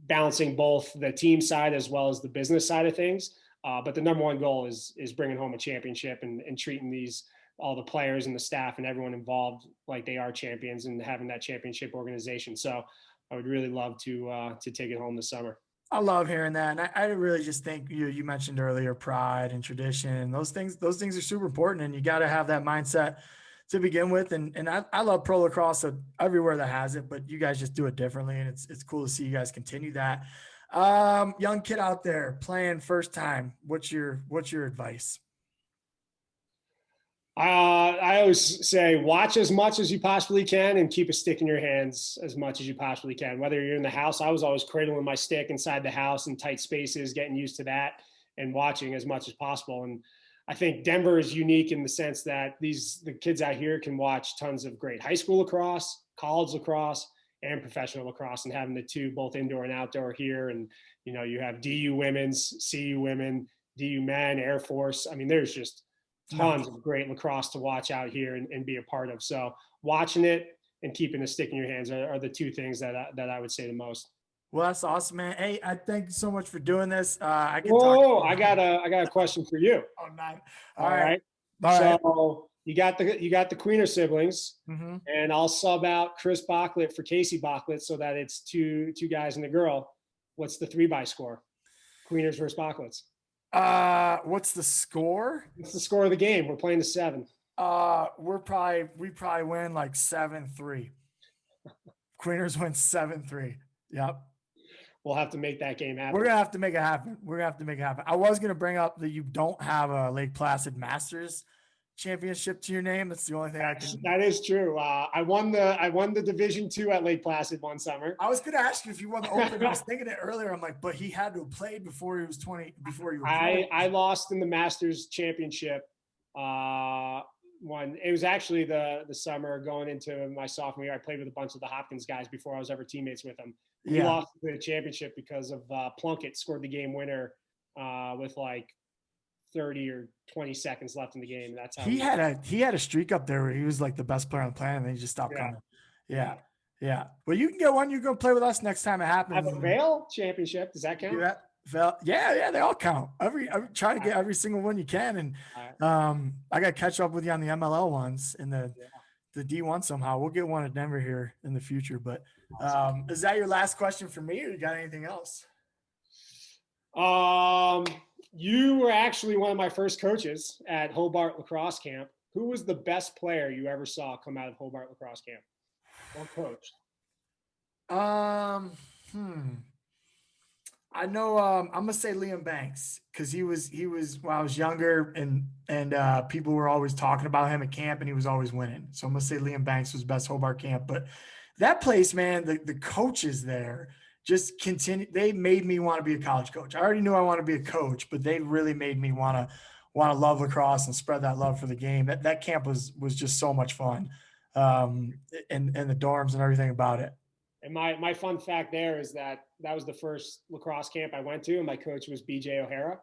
balancing both the team side as well as the business side of things. But the number one goal is bringing home a championship and treating all the players and the staff and everyone involved like they are champions, and having that championship organization. So I would really love to take it home this summer. I love hearing that. And I really just think you mentioned earlier, pride and tradition, and those things are super important, and you got to have that mindset to begin with. And I love pro lacrosse everywhere that has it, but you guys just do it differently. And it's cool to see you guys continue that. Young kid out there playing first time. What's your advice? I always say, watch as much as you possibly can and keep a stick in your hands as much as you possibly can. Whether you're in the house, I was always cradling my stick inside the house in tight spaces, getting used to that and watching as much as possible. And I think Denver is unique in the sense that the kids out here can watch tons of great high school lacrosse, college lacrosse, and professional lacrosse, and having the 2 both indoor and outdoor here. And, you have DU women's, CU women, DU men, Air Force. I mean, there's just tons of great lacrosse to watch out here and be a part of. So watching it and keeping a stick in your hands are the 2 things that I would say the most. Well, that's awesome, man. Hey, I thank you so much for doing this. I got a question for you. Oh, nice. All right. So you got the Queener siblings, and I'll sub out Chris Bocklett for Casey Bocklett so that it's two guys and a girl. What's the 3x score? Queeners versus Bockletts. What's the score? What's the score of the game? We're playing to 7. We probably win like 7-3. Queeners win 7-3. Yep. We'll have to make that game happen. We're gonna have to make it happen. I was gonna bring up that you don't have a Lake Placid Masters championship to your name. That's the only thing I can. That is true. I won the Division II at Lake Placid one summer. I was gonna ask you if you won the Open. I was thinking it earlier. I'm like, but he had to have played before he was 20. Before you were. I lost in the Masters championship. It was actually the summer going into my sophomore year. I played with a bunch of the Hopkins guys before I was ever teammates with them. We lost the championship because of Plunkett scored the game winner with like 30 or 20 seconds left in the game. That's how he had a streak up there where he was like the best player on the planet, and then he just stopped coming. Yeah. Well, you can get one. You're gonna play with us next time it happens. I have a Vail championship. Does that count? Yeah, they all count. I try to get every single one you can, and I got to catch up with you on the MLL ones and the D1 somehow. We'll get one at Denver here in the future. But is that your last question for me, or you got anything else? You were actually one of my first coaches at Hobart Lacrosse Camp, who was the best player you ever saw come out of Hobart lacrosse camp or coach? I know I'm gonna say Liam Banks because he was when I was younger and people were always talking about him at camp and he was always winning. So I'm gonna say Liam Banks was best Hobart camp. But that place, man, the coaches there just continue. They made me want to be a college coach. I already knew I want to be a coach, but they really made me want to love lacrosse and spread that love for the game. That camp was just so much fun, and the dorms and everything about it. And my fun fact there is that was the first lacrosse camp I went to, and my coach was BJ O'Hara,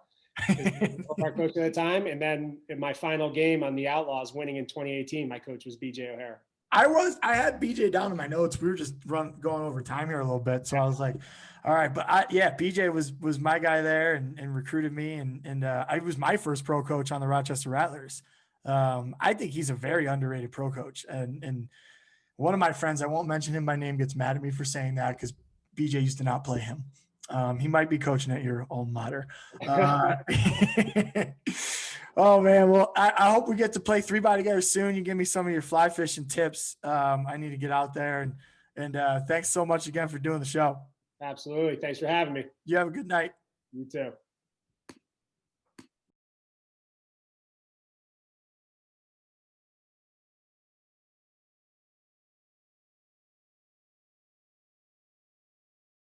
our coach at the time. And then in my final game on the Outlaws, winning in 2018, my coach was BJ O'Hara. I had BJ down in my notes. We were just going over time here a little bit, so I was like, all right. But BJ was my guy there and recruited me, and I was my first pro coach on the Rochester Rattlers. I think he's a very underrated pro coach, and one of my friends, I won't mention him by name, gets mad at me for saying that because BJ used to not play him. He might be coaching at your alma mater. Oh man. Well, I hope we get to play 3x together soon. You give me some of your fly fishing tips. I need to get out there and thanks so much again for doing the show. Absolutely. Thanks for having me. You have a good night. You too.